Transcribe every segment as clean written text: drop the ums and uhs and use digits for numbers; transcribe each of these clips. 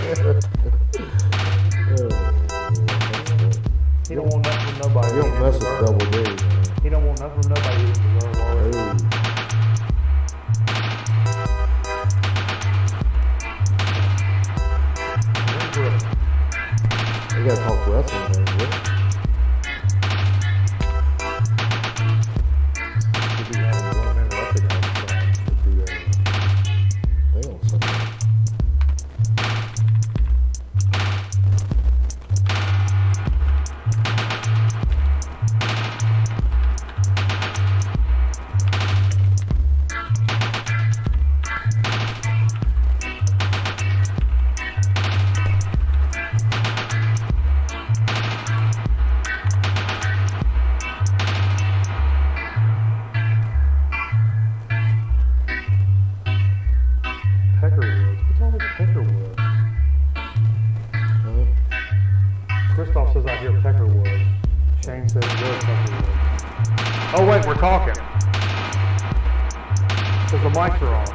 He don't want nothing from nobody. You don't mess with Double D, man. He don't want nothing from nobody. He deserves already. We gotta talk wrestling, man. They don't suck. Peckerwoods. What's all this Peckerwoods? Christoph says I hear Peckerwoods. Shane says good Peckerwoods. Oh wait, we're talking. Because the mics are on.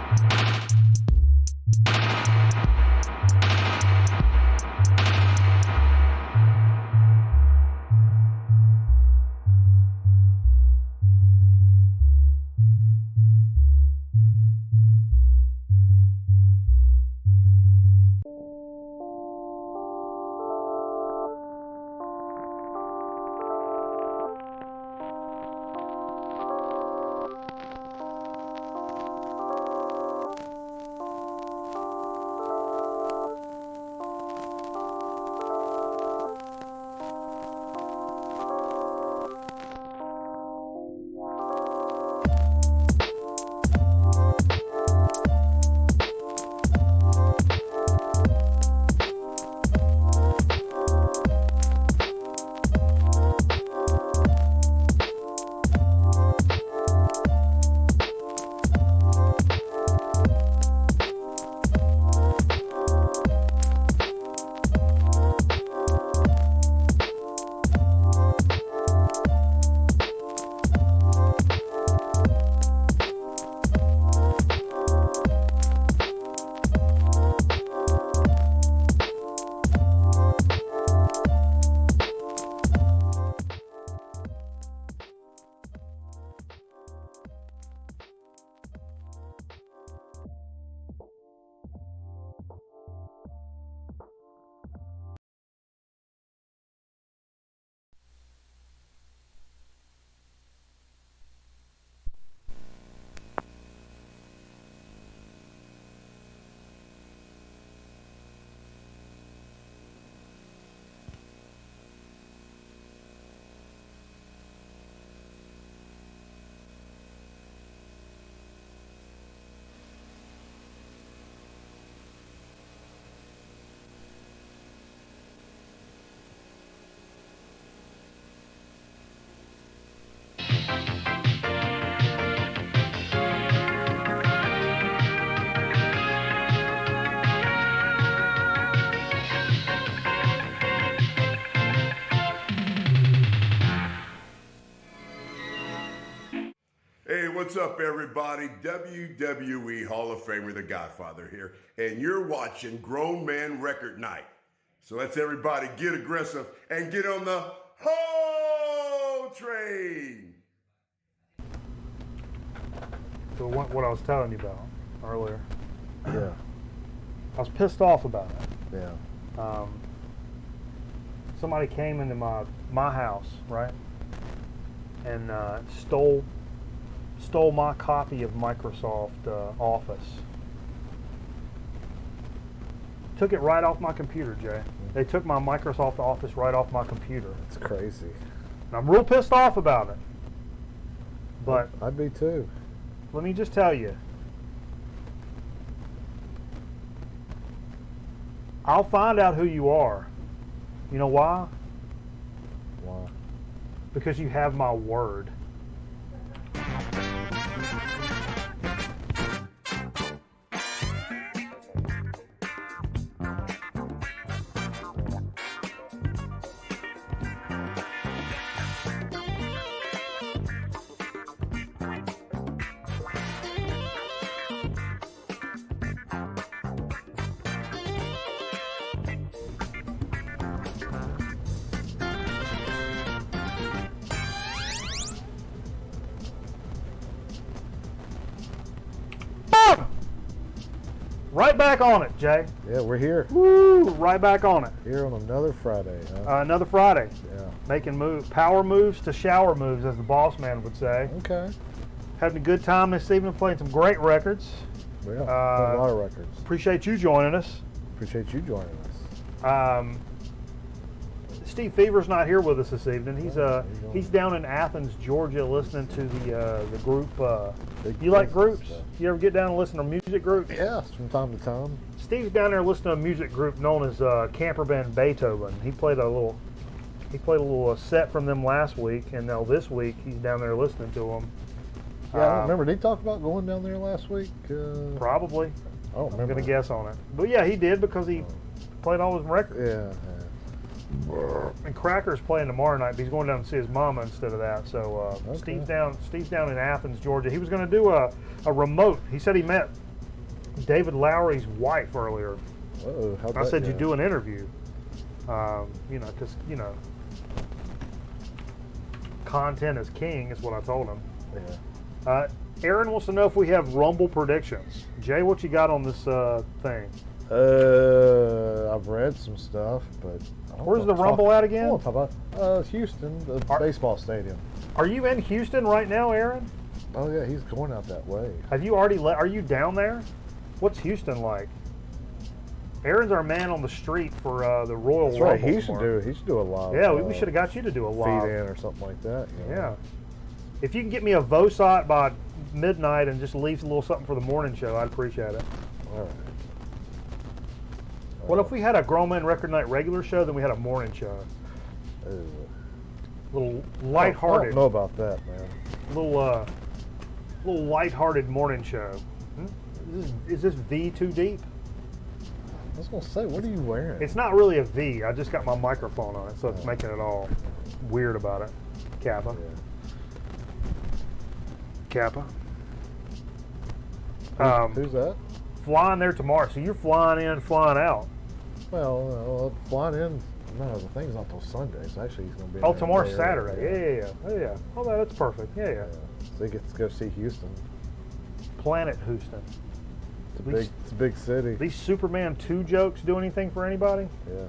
Hey, what's up, everybody? WWE Hall of Famer, The Godfather here, and you're watching Grown Man Record Night. So let's everybody get aggressive and get on the whole train. So what I was telling you about earlier. Yeah. I was pissed off about it. Yeah. Somebody came into my house, right, and stole my copy of Microsoft Office. Took it right off my computer, Jay. They took my Microsoft Office right off my computer. It's crazy. And I'm real pissed off about it. But I'd be too. let me just tell you, I'll find out who you are. You know why? Why? Because you have my word. Right back on it, Jay. Yeah, we're here. Woo! Right back on it. Here on another Friday. Huh? Another Friday. Yeah. Making power moves to shower moves, as the boss man would say. Okay. Having a good time this evening, playing some great records. Yeah, a lot of records. Appreciate you joining us. Appreciate you joining us. Steve Fever's not here with us this evening. He's down in Athens, Georgia, listening to the group. You like groups? You ever get down and listen to music groups? Yeah, from time to time. Steve's down there listening to a music group known as Camper Band Beethoven. He played a little set from them last week, and now this week he's down there listening to them. Yeah, I don't remember. Did he talk about going down there last week? Probably. I don't remember. I'm gonna guess on it, but yeah, he did because he played all his records. Yeah. And Cracker's playing tomorrow night, but he's going down to see his mama instead of that. So Okay. Steve's down in Athens, Georgia. He was going to do a remote. He said he met David Lowry's wife earlier. Uh-oh, how'd I that said go? you do an interview. Because content is king is what I told him. Yeah. Aaron wants to know if we have Rumble predictions. Jay, what you got on this thing? I've read some stuff, but I don't Where's wanna the Rumble at I again? want to talk about Houston, the baseball stadium. Are you in Houston right now, Aaron? Oh yeah, he's going out that way. Have you already are you down there? What's Houston like? Aaron's our man on the street for the Royal That's right. Rumble He should do a live. Yeah, we should have got you to do a feed live. in or something like that. You know? Yeah. If you can get me a Vosot by midnight and just leave a little something for the morning show, I'd appreciate it. All right. What if we had a Grown Man Record Night regular show, then we had a morning show? A little I lighthearted. don't know about that, man. Little lighthearted morning show. Is this V too deep? I was gonna say, what are you wearing? It's not really a V. I just got my microphone on it, so it's making it all weird about it. Kappa. Kappa. Who's that? Flying there tomorrow. So you're flying in, flying out. Well, flying in. No, the thing's not till Sunday. So actually, he's gonna be. Oh, tomorrow's Saturday. Yeah. Oh, that's perfect. Yeah. So he gets to go see Houston. Planet Houston. It's a big city. These Superman 2 jokes do anything for anybody? Yeah.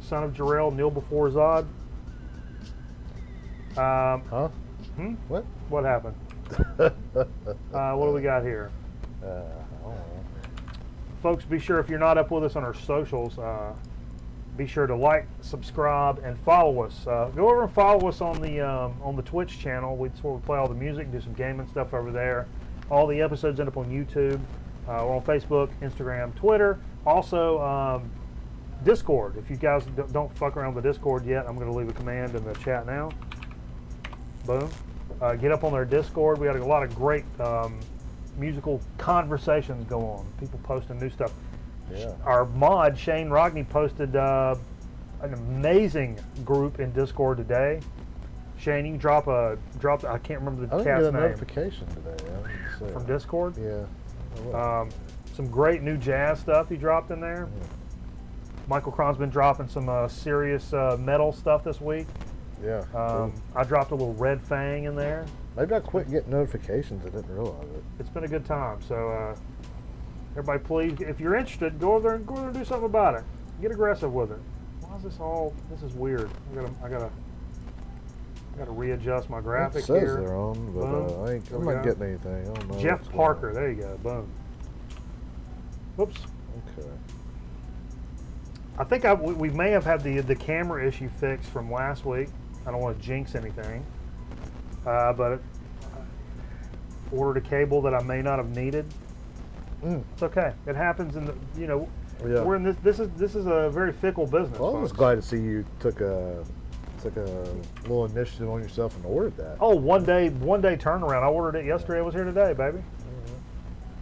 Son of Jarrell, kneel before Zod. Huh? What? What happened? What do we got here? I don't know. Folks, be sure if you're not up with us on our socials, be sure to like, subscribe, and follow us. Go over and follow us on the Twitch channel. We sort of play all the music, do some gaming stuff over there. All the episodes end up on YouTube. We're on Facebook, Instagram, Twitter. Also, Discord. If you guys don't fuck around with the Discord yet, I'm going to leave a command in the chat now. Boom. Get up on their Discord. We had a lot of great musical conversations go on. People posting new stuff. Yeah. Our mod, Shane Rogney, posted an amazing group in Discord today. Shane, you can drop I can't remember the I didn't cat's get a name. notification today. I didn't see From it. Discord? Yeah. Some great new jazz stuff he dropped in there. Yeah. Michael Cron's been dropping some serious metal stuff this week. Yeah. I dropped a little Red Fang in there. Maybe I quit getting notifications. I didn't realize it. It's been a good time. So everybody, please, if you're interested, go over there and do something about it. Get aggressive with it. Why is this all? This is weird. I gotta readjust my graphic It says here. they're on, but Boom. I'm not getting anything. I don't know. Jeff what's going Parker. on. There you go. Boom. Whoops. Okay. I think we may have had the camera issue fixed from last week. I don't want to jinx anything, but ordered a cable that I may not have needed. It's okay. It happens in the Yeah. we're in this is a very fickle business. Well, I was folks. glad to see you took a little initiative on yourself and ordered that. Oh, one day turnaround. I ordered it yesterday. I was here today, baby.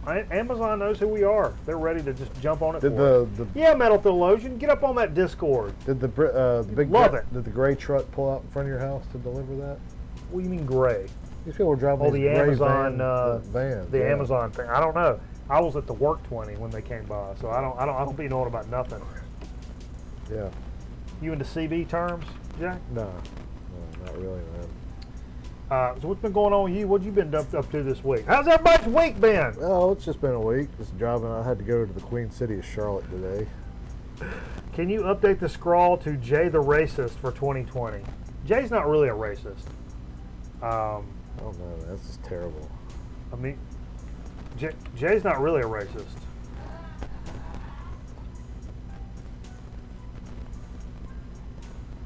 Amazon knows who we are. They're ready to just jump on it. Did for the us. Yeah, Metal Theologian, get up on that Discord. did the big Love it. Did the gray truck pull out in front of your house to deliver that? What do you mean gray? These people were driving Oh, these the gray Amazon, vans. the yeah. Amazon thing. I don't know. I was at the Work 20 when they came by, so I don't be knowing about nothing. Yeah. You into CB terms, Jack? No, not really, man. So what's been going on with you? What you been up to this week? How's everybody's week been? Oh, it's just been a week. Just driving. I had to go to the Queen City of Charlotte today. Can you update the scrawl to Jay the Racist for 2020? Jay's not really a racist. Oh no, that's just terrible. I mean, Jay's not really a racist.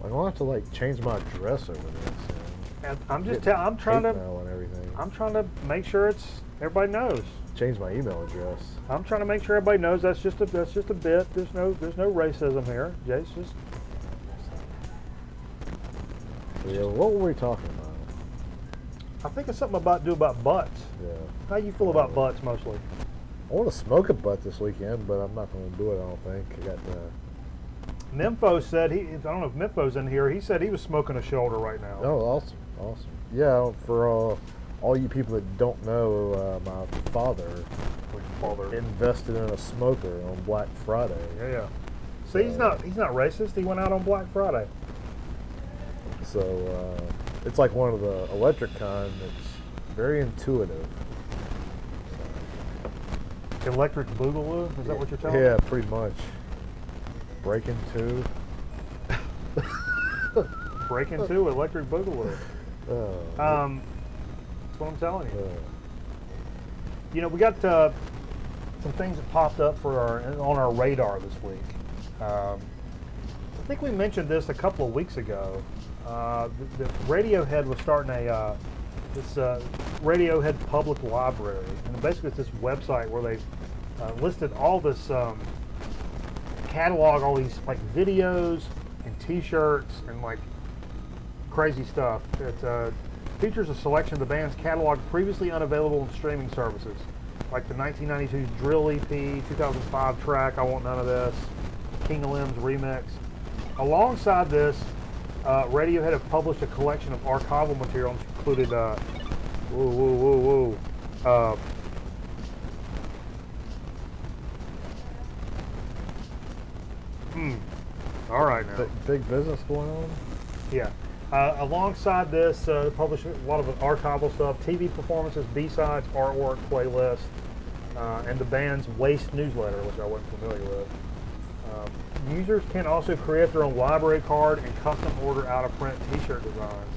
I'm gonna have to like change my address over this. And I'm trying to mail and everything. I'm trying to make sure everybody knows. Change my email address. I'm trying to make sure everybody knows that's just a bit. There's no racism here. Jay's just. So, yeah, what were we talking about? I think it's something about butts. Yeah. How you feel about butts mostly? I want to smoke a butt this weekend, but I'm not going to do it. I don't think. I got Mempho said I don't know if Mempho's in here. He said he was smoking a shoulder right now. Oh, awesome. Yeah, for all you people that don't know, my father invested in a smoker on Black Friday. Yeah. See, he's not racist. He went out on Black Friday. So it's like one of the electric kind that's very intuitive. Electric boogaloo? Is that what you're telling me? Yeah, pretty much. Breaking two. Breaking two, electric boogaloo. That's what I'm telling you. You know, we got some things that popped up on our radar this week. I think we mentioned this a couple of weeks ago. The Radiohead was starting this Radiohead public library, and basically it's this website where they listed all this catalog, all these like videos and T-shirts and like crazy stuff. It features a selection of the band's catalog previously unavailable on streaming services, like the 1992 Drill EP, 2005 track I Want None of This, King of Limbs remix. Alongside this, Radiohead have published a collection of archival material, which included all right now. Big business going on? Yeah. Alongside this, they published a lot of archival stuff, TV performances, B-sides, artwork, playlist, and the band's Waste newsletter, which I wasn't familiar with. Users can also create their own library card and custom order out-of-print T-shirt designs.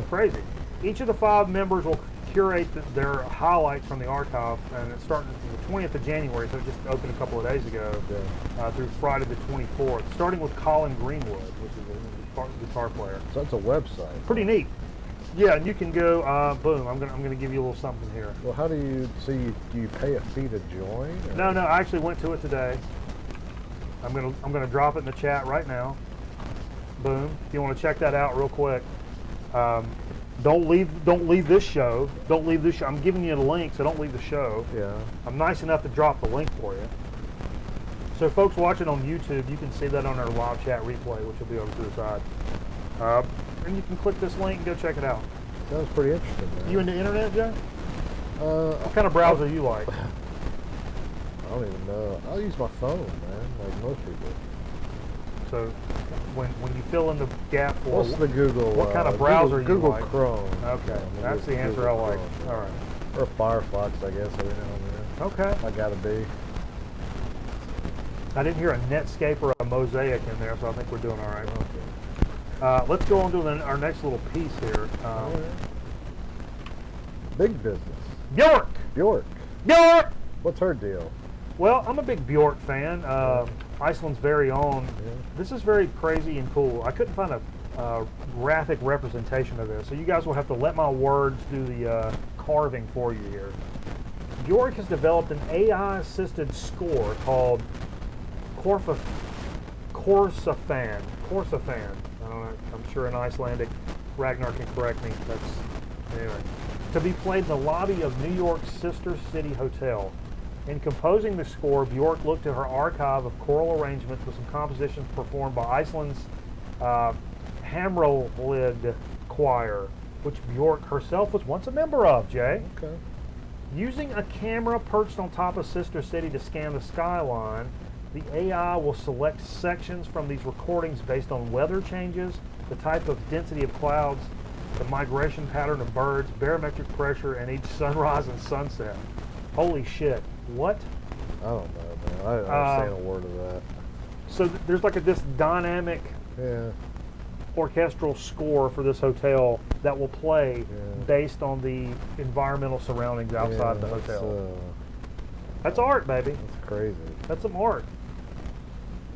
Crazy. Each of the 5 members will curate their highlights from the archive, and it's starting from the 20th of January, so it just opened a couple of days ago, through Friday the 24th, starting with Colin Greenwood, which is a guitar player. So that's a website. Pretty neat. Yeah, and you can go, boom, I'm gonna give you a little something here. Well, how do you pay a fee to join? Or? No, I actually went to it today. I'm gonna drop it in the chat right now. Boom. If you want to check that out real quick. Don't leave this show. Don't leave this show. I'm giving you the link, so don't leave the show. Yeah. I'm nice enough to drop the link for you. So folks watching on YouTube, you can see that on our live chat replay, which will be over to the side. And you can click this link and go check it out. Sounds pretty interesting, man. You into internet, Joe? What kind of browser you like? I don't even know. I'll use my phone, man, like most people. So when you fill in the gap for what's the Google? What kind of browser Google you like? Chrome. Okay, that's the answer I like. All right. Or Firefox, I guess. Every now and then. Okay. I gotta be. I didn't hear a Netscape or a Mosaic in there, so I think we're doing all right. Okay. Let's go on to our next little piece here. Big business. Bjork. Bjork. What's her deal? Well, I'm a big Bjork fan. Iceland's very own. Yeah. This is very crazy and cool. I couldn't find a graphic representation of this, so you guys will have to let my words do the carving for you here. Bjork has developed an AI-assisted score called Korsafan. I don't know. I'm sure in Icelandic, Ragnar can correct me. Anyway. To be played in the lobby of New York's Sister City Hotel. In composing the score, Bjork looked to her archive of choral arrangements with some compositions performed by Iceland's Hamralid Choir, which Bjork herself was once a member of, Jay. Okay. Using a camera perched on top of Sister City to scan the skyline, the AI will select sections from these recordings based on weather changes, the type of density of clouds, the migration pattern of birds, barometric pressure, and each sunrise and sunset. Holy shit! What? I don't know, man. I didn't understand a word of that. So there's like this dynamic Yeah. orchestral score for this hotel that will play based on the environmental surroundings outside the hotel. That's art, baby. That's crazy. That's some art.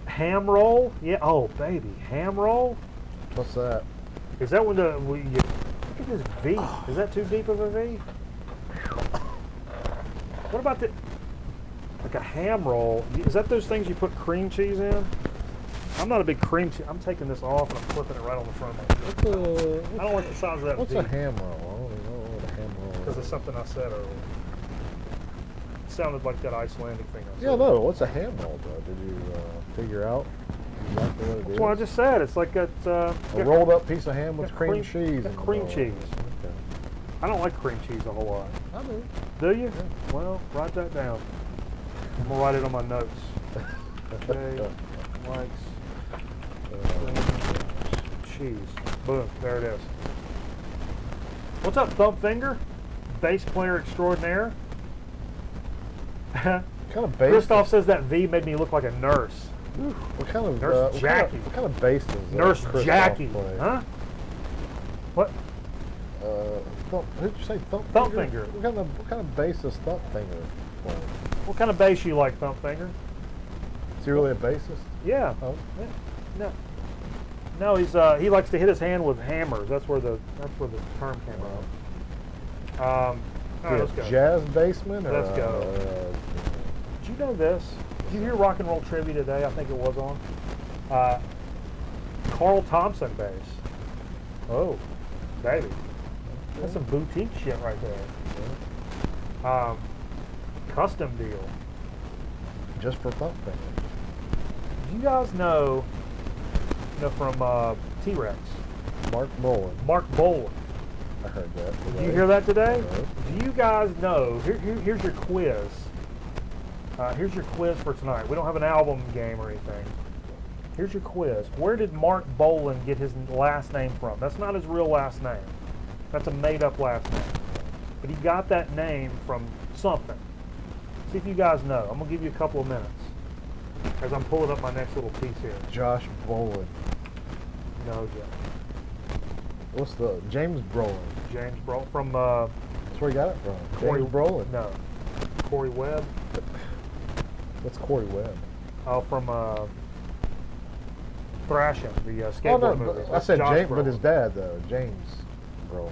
Ham roll? Yeah. Oh, baby. Ham roll? What's that? Is that when you look at this V? Is that too deep of a V? What about like a ham roll? Is that those things you put cream cheese in? I'm not a big cream cheese. I'm taking this off and I'm flipping it right on the front of my I don't like the size of that What's V. a ham roll? I don't even know what a ham roll is. Because it's something I said earlier. It sounded like that Icelandic thing I said. Yeah, no. What's a ham roll, bro? Did you figure out exactly what it is? That's what I just said. It's like a rolled up piece of ham with got cream cheese. got in the cream middle. cheese. Okay. I don't like cream cheese a whole lot. I do. Do you? Yeah. Well, write that down. I'm going to write it on my notes. Jay likes cream cheese. Boom. There it is. What's up, Thump Finger? Bass player extraordinaire. What kind of bass? Christoph says that V made me look like a nurse. What kind of Nurse Jackie. What kind of bass does Nurse Christoph Jackie. play? Huh? What? Who'd you say? Thump Finger. What kind of bass does Thump Finger play? What kind of bass you like, Thump Finger? Is he really a bassist? Yeah. Oh. No. No, he likes to hit his hand with hammers. That's where the term came from. All right, let's go. Jazz bassman? Or, Let's go. Did you know this? Did you hear rock and roll trivia today? I think it was on. Carl Thompson bass. Oh, baby. That's some boutique shit right there. Custom deal. Just for Thump Finger. Do you guys know from T-Rex? Mark Bolan. Mark Bolan. I heard that today. Did you hear that today? No. Do you guys know? Here's your quiz. Here's your quiz for tonight. We don't have an album game or anything. Here's your quiz. Where did Mark Bolan get his last name from? That's not his real last name. That's a made-up last name. But he got that name from something. See if you guys know. I'm going to give you a couple of minutes as I'm pulling up my next little piece here. Josh Brolin. No, Joe. What's the James Brolin? James Brolin from That's where he got it from. Corey James Brolin. No, Corey Webb. What's Corey Webb? Oh, from Thrashing, the Oh skateboard no, movie. I That's said Josh James, but his Brolin. dad though, James Brolin.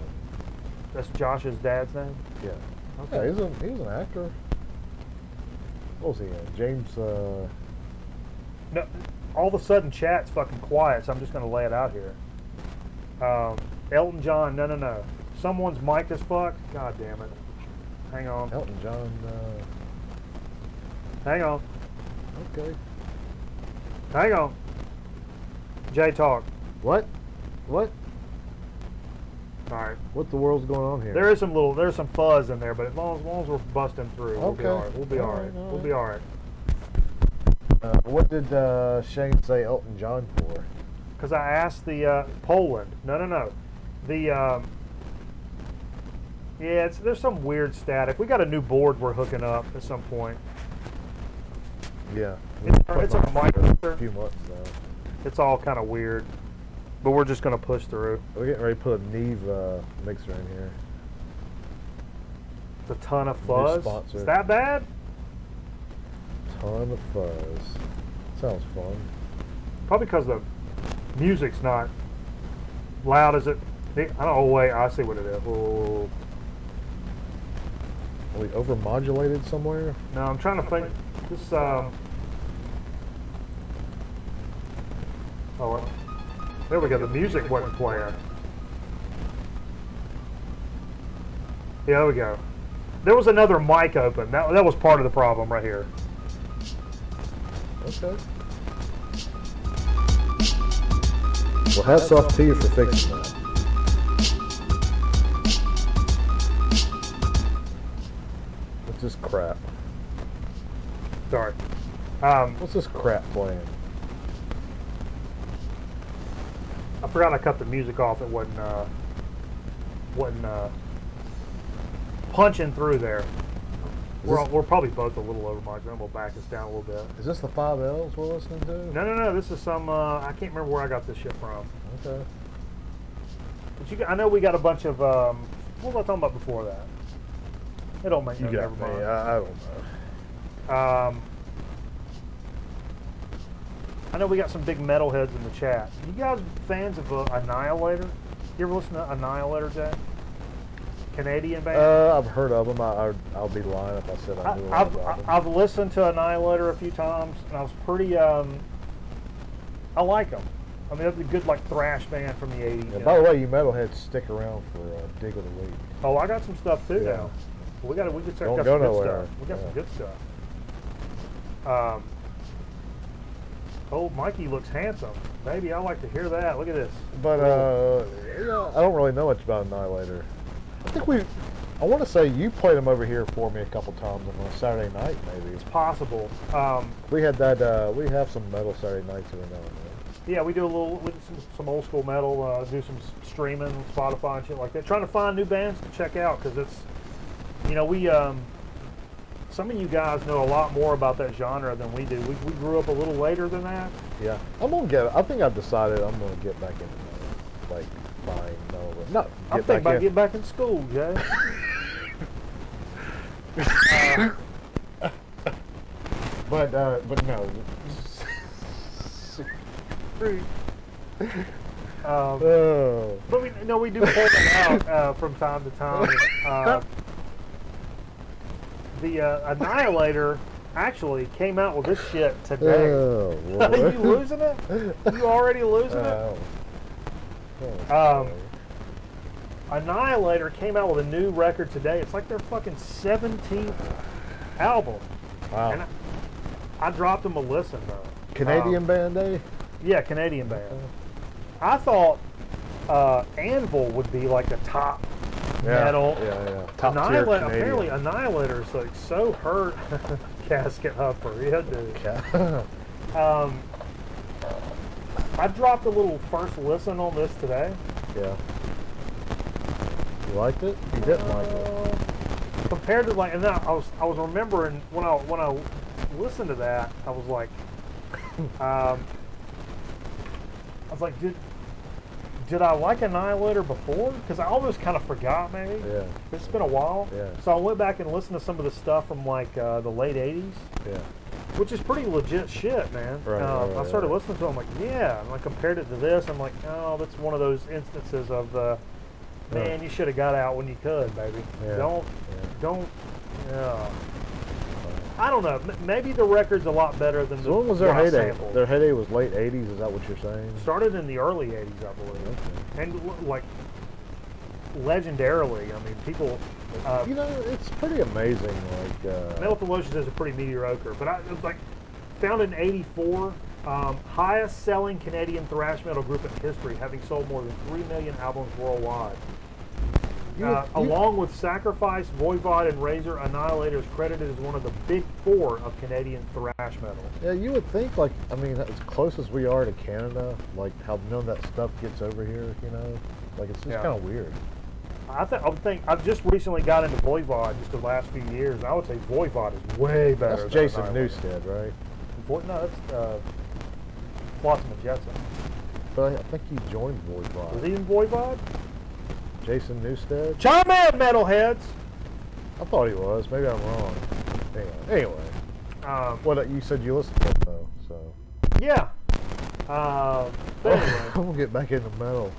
That's Josh's dad's name. Yeah. Okay. Yeah, he was an actor. What was he in? James. No, all of a sudden chat's fucking quiet, so I'm just gonna lay it out here. Elton John, no. Someone's mic'd as fuck. God damn it. Hang on. Elton John. Hang on. Okay. Hang on. Jay, talk. What? What? All right. What the world's going on here? There's some fuzz in there, but as long as we're busting through, we'll be Okay. all right. We'll be all right. We'll be all right. What did Shane say Elton John for? Because I asked the Poland. No. The there's some weird static. We got a new board we're hooking up at some point. Yeah. It's a mic. A few months now. It's all kind of weird, but we're just gonna push through. We're getting ready to put a Neve mixer in here. It's a ton of fuzz. sponsor. Is that bad? Ton of fuzz. Sounds fun. Probably because the music's not loud as it. I don't know. Wait, I see what it is. Whoa. Are we overmodulated somewhere? No, I'm trying to think. This. Oh, there we go. The music wasn't playing. Yeah, there we go. There was another mic open. That was part of the problem right here. Okay. Well, hats off to you for fixing that. What's this crap? Sorry. What's this crap playing? I forgot I cut the music off. It wasn't. wasn't punching through there. We're probably both a little over mic. I'm gonna back us down a little bit. Is this the 5Ls we're listening to? No. This is some. I can't remember where I got this shit from. Okay. But I know we got a bunch of. What was I talking about before that? It don't make You no got never me. mind. I don't know. I know we got some big metalheads in the chat. You guys fans of Annihilator? You ever listen to Annihilator, Jay? Canadian band? I've heard of them. I'll be lying if I said I knew about them. I've listened to Annihilator a few times, and I was pretty. I like them. I mean, that's a good like thrash band from the '80s. Yeah, by the way, you metalheads stick around for Dig of the Week. Oh, I got some stuff too Yeah. now. We can check Don't out go some good nowhere. stuff. We got some Yeah. good stuff. Oh, Mikey looks handsome. Baby, I like to hear that. Look at this. But yeah, I don't really know much about Annihilator. I think I want to say you played them over here for me a couple times on a Saturday night, maybe. It's possible. We had that. We have some metal Saturday nights every now and then. Yeah, we do some old school metal. Do some streaming, Spotify and shit like that. Trying to find new bands to check out because it's, we. Some of you guys know a lot more about that genre than we do. We grew up a little later than that. Yeah, I think I've decided I'm gonna get back into metal, like buying metal. Not I'm thinking about getting back in school, Jay. But no. But we do pull them out from time to time. The Annihilator actually came out with this shit today. Oh, Are you losing it? You already losing it? Annihilator came out with a new record today. It's like their fucking 17th album. Wow. And I dropped them a listen though. Canadian band, eh? Yeah, Canadian band. I thought Anvil would be like the top metal. Yeah. Top tier Canadian. Apparently Annihilator's like so hurt. Casket Huffer, yeah, dude. I dropped a little first listen on this today. Yeah. You liked it? You didn't like it? Compared to and then I was remembering when I listened to that, I was like, did I like Annihilator before? Because I almost kind of forgot, maybe. Yeah. It's been a while. Yeah. So I went back and listened to some of the stuff from the late '80s. Yeah. Which is pretty legit shit, man. Right, I started listening to it. I'm like, yeah. And I compared it to this. I'm like, oh, that's one of those instances of man, you should have got out when you could, baby. Yeah. Don't. I don't know. Maybe the record's a lot better than So when was their heyday? sampled. Their heyday was late 80s, is that what you're saying? Started in the early 80s, I believe. Okay. And like legendarily, I mean, people. It's pretty amazing. Metal Theologians is a pretty mediocre, but it was founded in '84, highest selling Canadian thrash metal group in history, having sold more than 3 million albums worldwide. Along with Sacrifice, Voivod, and Razor, Annihilator is credited as one of the big four of Canadian thrash metal. Yeah, you would think, as close as we are to Canada, how none of that stuff gets over here, it's just kind of weird. I would think I've just recently got into Voivod just the last few years. I would say Voivod is way better. That's than Jason Annihilator. Newsted, right? No, that's Flotsam and Jetsam. But I think he joined Voivod. Was he in Voivod? Jason Newsted? Chime in, metalheads! I thought he was. Maybe I'm wrong. Anyway. What you said you listened to it though, so. Yeah. But anyway. I'm gonna get back into metal.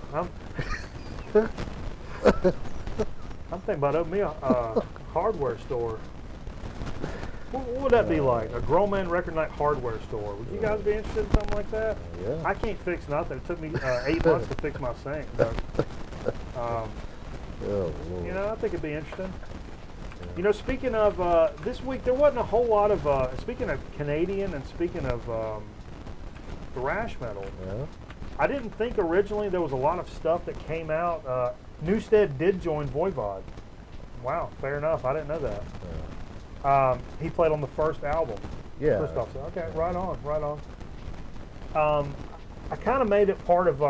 I'm thinking about opening a hardware store. What would that be like? A grown man record night hardware store. Would you guys be interested in something like that? Yeah. I can't fix nothing. It took me 8 months to fix my sink. But, I think it'd be interesting. Yeah. Speaking of this week, there wasn't a whole lot of. Speaking of Canadian and speaking of thrash metal, Yeah. I didn't think originally there was a lot of stuff that came out. Newsted did join Voivod. Wow, fair enough. I didn't know that. Yeah. He played on the first album. Yeah. Christoph said, okay, right on. I kind of made it part of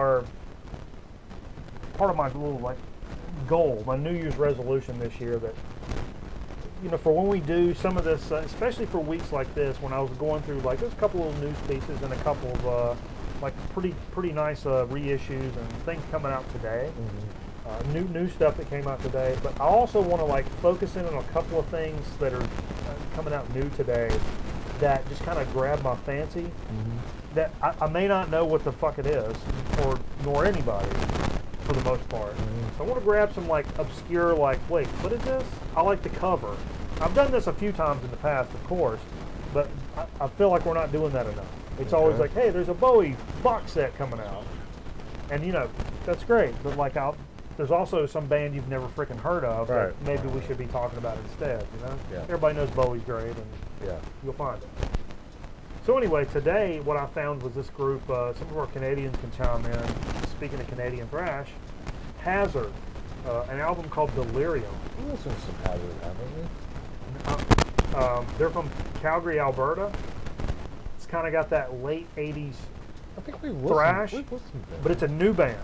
my little goal, my New Year's resolution this year that, for when we do some of this, especially for weeks like this, when I was going through, like, there's a couple of news pieces and a couple of, like, pretty nice reissues and things coming out today. New stuff that came out today. But I also want to, like, focus in on a couple of things that are coming out new today that just kind of grab my fancy. That I may not know what the fuck it is, nor anybody, for the most part. So I want to grab some, like, obscure, like, wait, what is this? I like the cover. I've done this a few times in the past, of course, but I feel like we're not doing that enough. It's always like, hey, there's a Bowie box set coming out. And, that's great. But, like, there's also some band you've never freaking heard of that maybe we should be talking about instead, Yeah. Everybody knows Bowie's great, and you'll find it. So anyway, today what I found was this group, some of our Canadians can chime in, speaking of Canadian thrash, Hazard, an album called Delirium. We listened to some Hazard, haven't we? They're from Calgary, Alberta. It's kind of got that late 80s I think we thrash, listened to but it's a new band.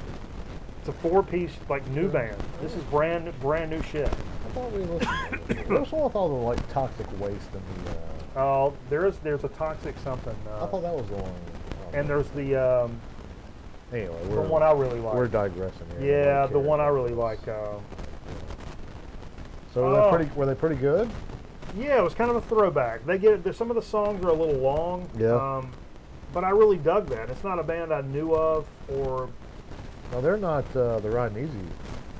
It's a 4-piece, like, new band. This is brand new shit. I thought we listened to it. There's one with all the, like, Toxic Waste in the... Oh, there's a Toxic something. I thought that was the one. And there's the... Anyway, the one I really like. We're digressing here. Yeah, the one I really like. So were they pretty good? Yeah, it was kind of a throwback. Some of the songs are a little long. Yeah. But I really dug that. It's not a band I knew of or. No, they're not the Riding Easy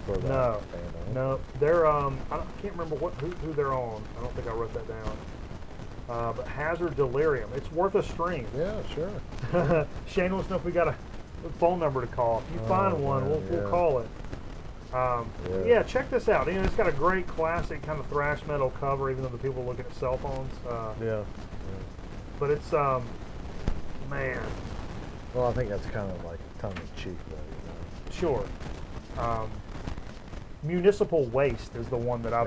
for that No, band. no, they're I can't remember who they're on. I don't think I wrote that down. But Hazard Delirium. It's worth a stream. Yeah, sure. Shane wants to know if we got a phone number to call. If you find one, we'll call it. Yeah, check this out. It's got a great classic kind of thrash metal cover, even though the people are looking at cell phones. But it's, man. Well, I think that's kind of like tongue-in-cheek, though. Sure. Municipal Waste is the one that I'm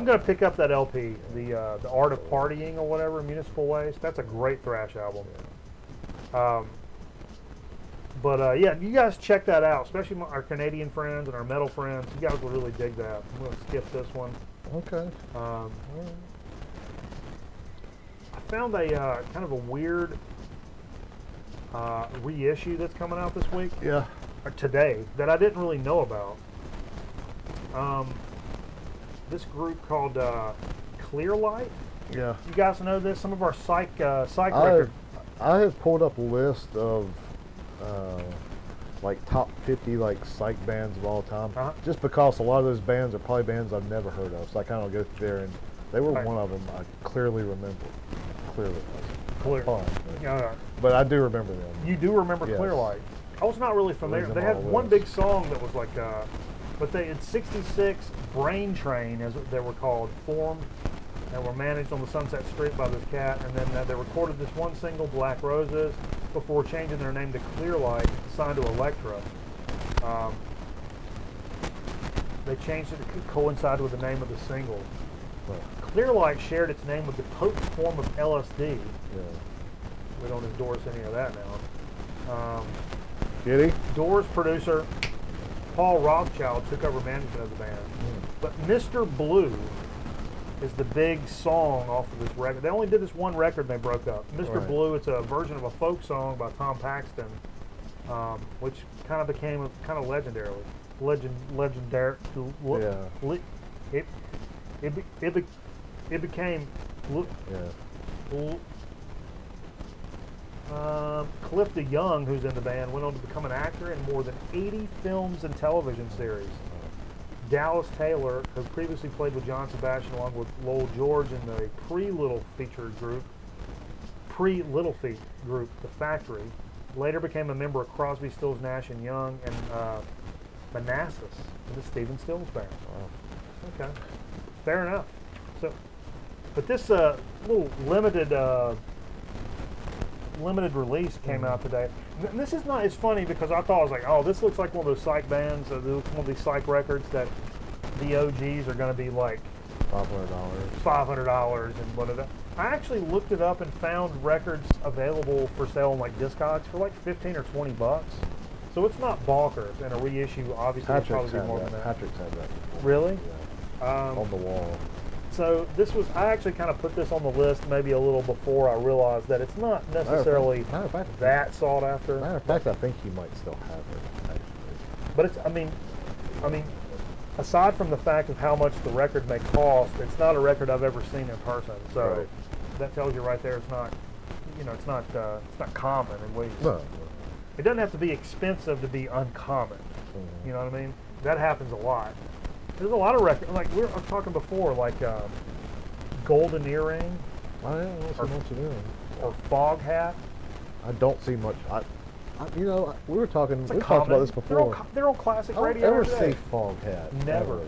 going to pick up that LP, the Art of Partying or whatever, Municipal Waste. That's a great thrash album. Yeah, you guys check that out, especially our Canadian friends and our metal friends. You guys will really dig that. I'm going to skip this one. Okay. I found a kind of a weird reissue that's coming out this week. Yeah. Or today, that I didn't really know about. This group called Clear Light. Yeah. You guys know this? Some of our psych records. I have pulled up a list of like top 50 like psych bands of all time, just because a lot of those bands are probably bands I've never heard of. So I kind of go through there, and they were one of them I clearly remember. Clear. But I do remember them. You do remember Clear Light? I was not really familiar. They had one big song that was like, but they in '66, Brain Train, as they were called, formed and were managed on the Sunset Strip by this cat, and then they recorded this one single, Black Roses, before changing their name to Clear Light, signed to Elektra. They changed it to coincide with the name of the single. Clear Light shared its name with the potent form of LSD. We don't endorse any of that now. Kitty? Doors producer Paul Rothschild took over management of the band. But Mr. Blue is the big song off of this record. They only did this one record and they broke up. Mr. Blue, it's a version of a folk song by Tom Paxton, which kind of became kind of legendary. It became Cliff DeYoung, who's in the band, went on to become an actor in more than 80 films and television series. Dallas Taylor, who previously played with John Sebastian along with Lowell George in the pre-Little Feat group, The Factory, later became a member of Crosby, Stills, Nash & Young and Manassas in the Stephen Stills band. Okay, fair enough. So, but this little limited release came out today. And this is not, it's funny because I thought, I was like, oh, this looks like one of those psych bands, one of these psych records that the OGs are going to be like $500 and whatever. I actually looked it up and found records available for sale on like Discogs for like 15 or 20 bucks. So it's not bonkers, and a reissue obviously would probably be more than that. Patrick's had that before. Really? Yeah. On the wall. So this was, I actually kind of put this on the list maybe a little before I realized that it's not necessarily Matter of fact, that sought after. Matter of fact, I think he might still have it, actually. But it's, I mean, aside from the fact of how much the record may cost, it's not a record I've ever seen in person. So Right. that tells you right there, it's not, it's not common in ways. No. It doesn't have to be expensive to be uncommon. Mhm. You know what I mean? That happens a lot. There's a lot of records, like we were talking before, like Golden Earring I don't know what you're doing. or Fog Hat. I don't see much. We were talking. It's a We talked about common- this before. They're on classic I don't radio ever every day. see fog hat. Never.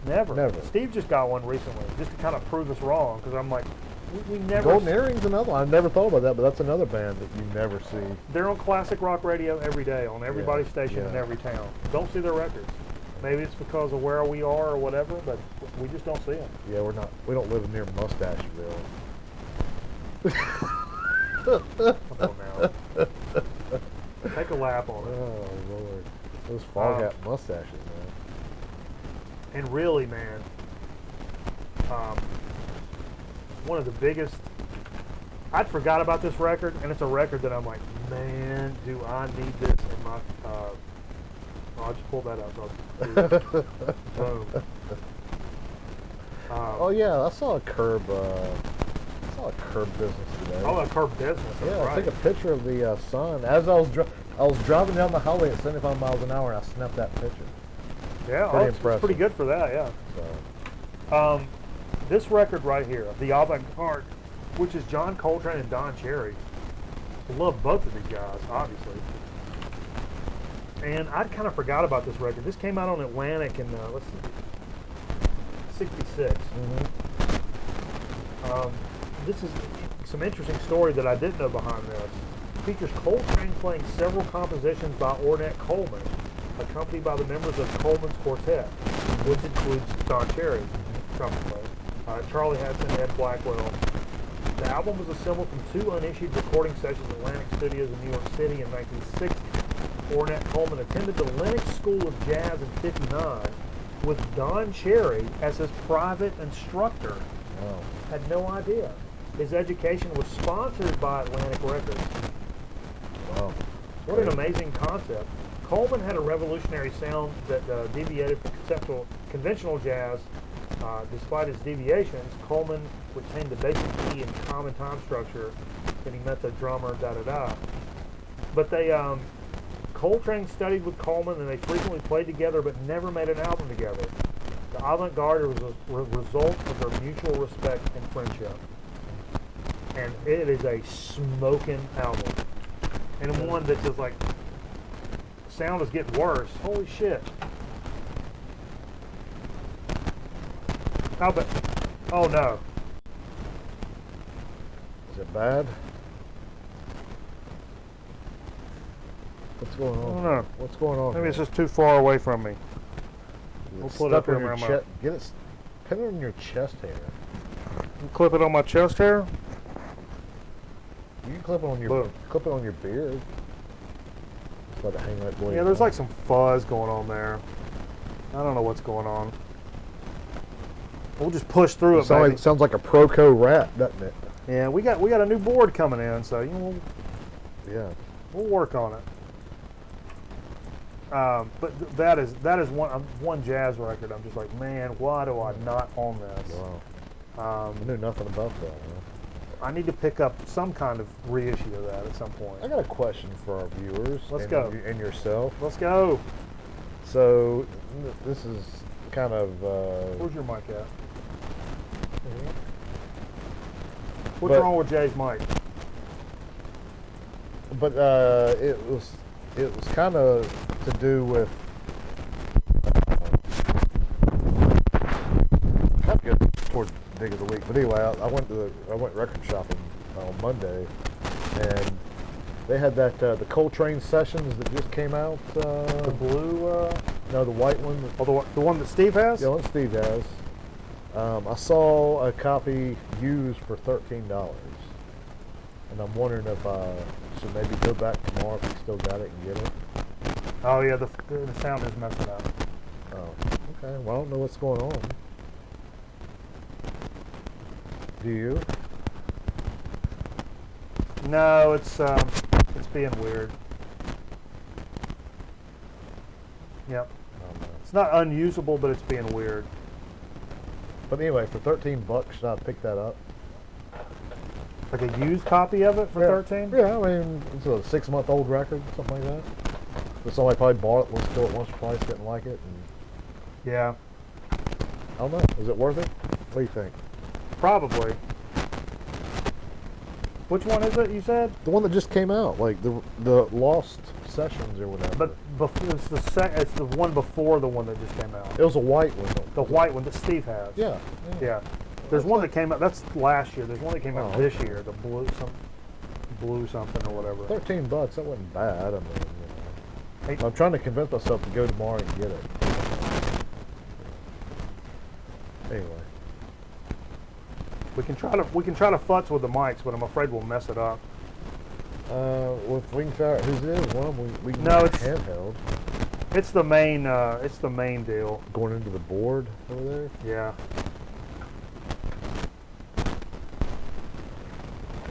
ever. Never. Steve just got one recently, just to kind of prove us wrong, because I'm like, we never. Golden Earring's another one. I never thought about that, but that's another band that you never see. They're on classic rock radio every day, on everybody's station in yeah. every town. Don't see their records. Maybe it's because of where we are or whatever, but we just don't see them. Yeah, we don't live near Mustacheville. Come on now. Take a lap on it. Oh Lord, those fog hat mustaches, man. And really, man, one of the biggest. I'd forgot about this record, and it's a record that I'm like, man, do I need this in my. I'll just pull that up. Boom. Oh yeah, I saw a curb. Business today. Oh, a curb business. That's Yeah, I right. took a picture of the sun as I was driving down the highway at 75 miles an hour, and I snapped that picture. Yeah, Pretty it's impressive. pretty good for that. Yeah. So, This record right here, the Avant-Garde, which is John Coltrane and Don Cherry. I love both of these guys, obviously. And I'd kind of forgot about this record. This came out on Atlantic in, let's see, 66. This is some interesting story that I didn't know behind this. It features Coltrane playing several compositions by Ornette Coleman, accompanied by the members of Coleman's quartet, which includes Don Cherry, trumpet player, Charlie Hudson, Ed Blackwell. The album was assembled from 2 unissued recording sessions at Atlantic Studios in New York City in 1960. Ornette Coleman attended the Lenox School of Jazz in '59 with Don Cherry as his private instructor. wow. Had no idea. His education was sponsored by Atlantic Records. Wow. What an amazing concept. Coleman had a revolutionary sound that deviated from conventional jazz. Despite his deviations, Coleman retained the basic key and common time structure that he met the drummer, da-da-da. But Coltrane studied with Coleman, and they frequently played together but never made an album together. The Avant-Garde was a result of their mutual respect and friendship. And it is a smoking album. And one that's just like, sound is getting worse. Holy shit. How about, oh no. Is it bad? What's going I don't on? know. What's going on? Maybe it's here? just too far away from me. It's we'll put it stuck up here on your around my- chest. Get it. Put it on your chest hair. Clip it on my chest hair. You can clip it on your Boom. beard. Just let it hang like blade. Yeah, there's like some fuzz going on there. I don't know what's going on. We'll just push through it, baby. Sounds like a Proco rat, doesn't it? Yeah, we got a new board coming in, so Yeah. we'll work on it. But that is one jazz record. I'm just like, man, why do I not own this? Wow. I knew nothing about that. Man. I need to pick up some kind of reissue of that at some point. I got a question for our viewers. Let's go. And yourself. Let's go. So, this is kind of. Where's your mic at? Mhm. What's But- wrong with Jay's mic? But it was kind of to do with. Kind of good toward dig of the week. But anyway, I went record shopping on Monday, and they had that the Coltrane Sessions that just came out. The blue, No, the white one. oh, the one that Steve has? Yeah, one Steve has. I saw a copy used for $13, and I'm wondering if I should maybe go back tomorrow if he still got it and get it. Oh yeah, the sound is messing up. Oh, okay. Well, I don't know what's going on. Do you? No, it's being weird. Yep. Oh, no. It's not unusable, but it's being weird. But anyway, for $13, should I pick that up? Like a used copy of it for 13? Yeah, I mean, it's a 6-month-old record, something like that. But somebody probably bought it, listened to it once or twice, didn't like it. And Yeah, I don't know. Is it worth it? What do you think? probably. Which one is it, you said? The one that just came out, like the Lost Sessions or whatever. But it's it's the one before the one that just came out. It was a white one. The white one that Steve has. Yeah. Yeah. There's one that came out. That's last year. There's one that came out this okay. year. The blue something or whatever. $13. That wasn't bad. I mean, Hey. I'm trying to convince myself to go tomorrow and get it. Anyway, We can try to futz with the mics, but I'm afraid we'll mess it up. if we can figure out whose it is, one of them we can No, get it's- handheld. It's the main. It's the main deal. Going into the board over there. Yeah.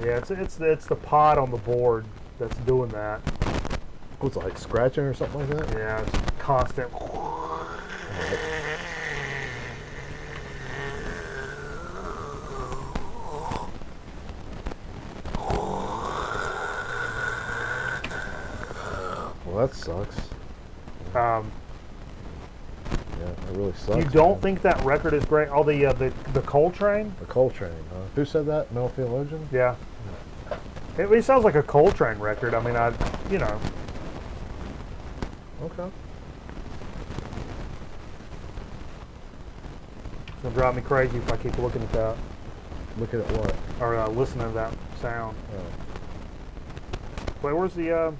Yeah. It's the pod on the board that's doing that. What's it, like scratching or something like that? Yeah. It's constant. Well, that sucks. Um, Yeah, it really sucks. you don't man. think that record is great? Oh, the Coltrane. The Coltrane, huh? Who said that? Metal Theologian? Yeah. It sounds like a Coltrane record. I mean, you know. Okay. It's gonna drive me crazy if I keep looking at that Look at what? or listening to that sound. Oh. Wait, where's the?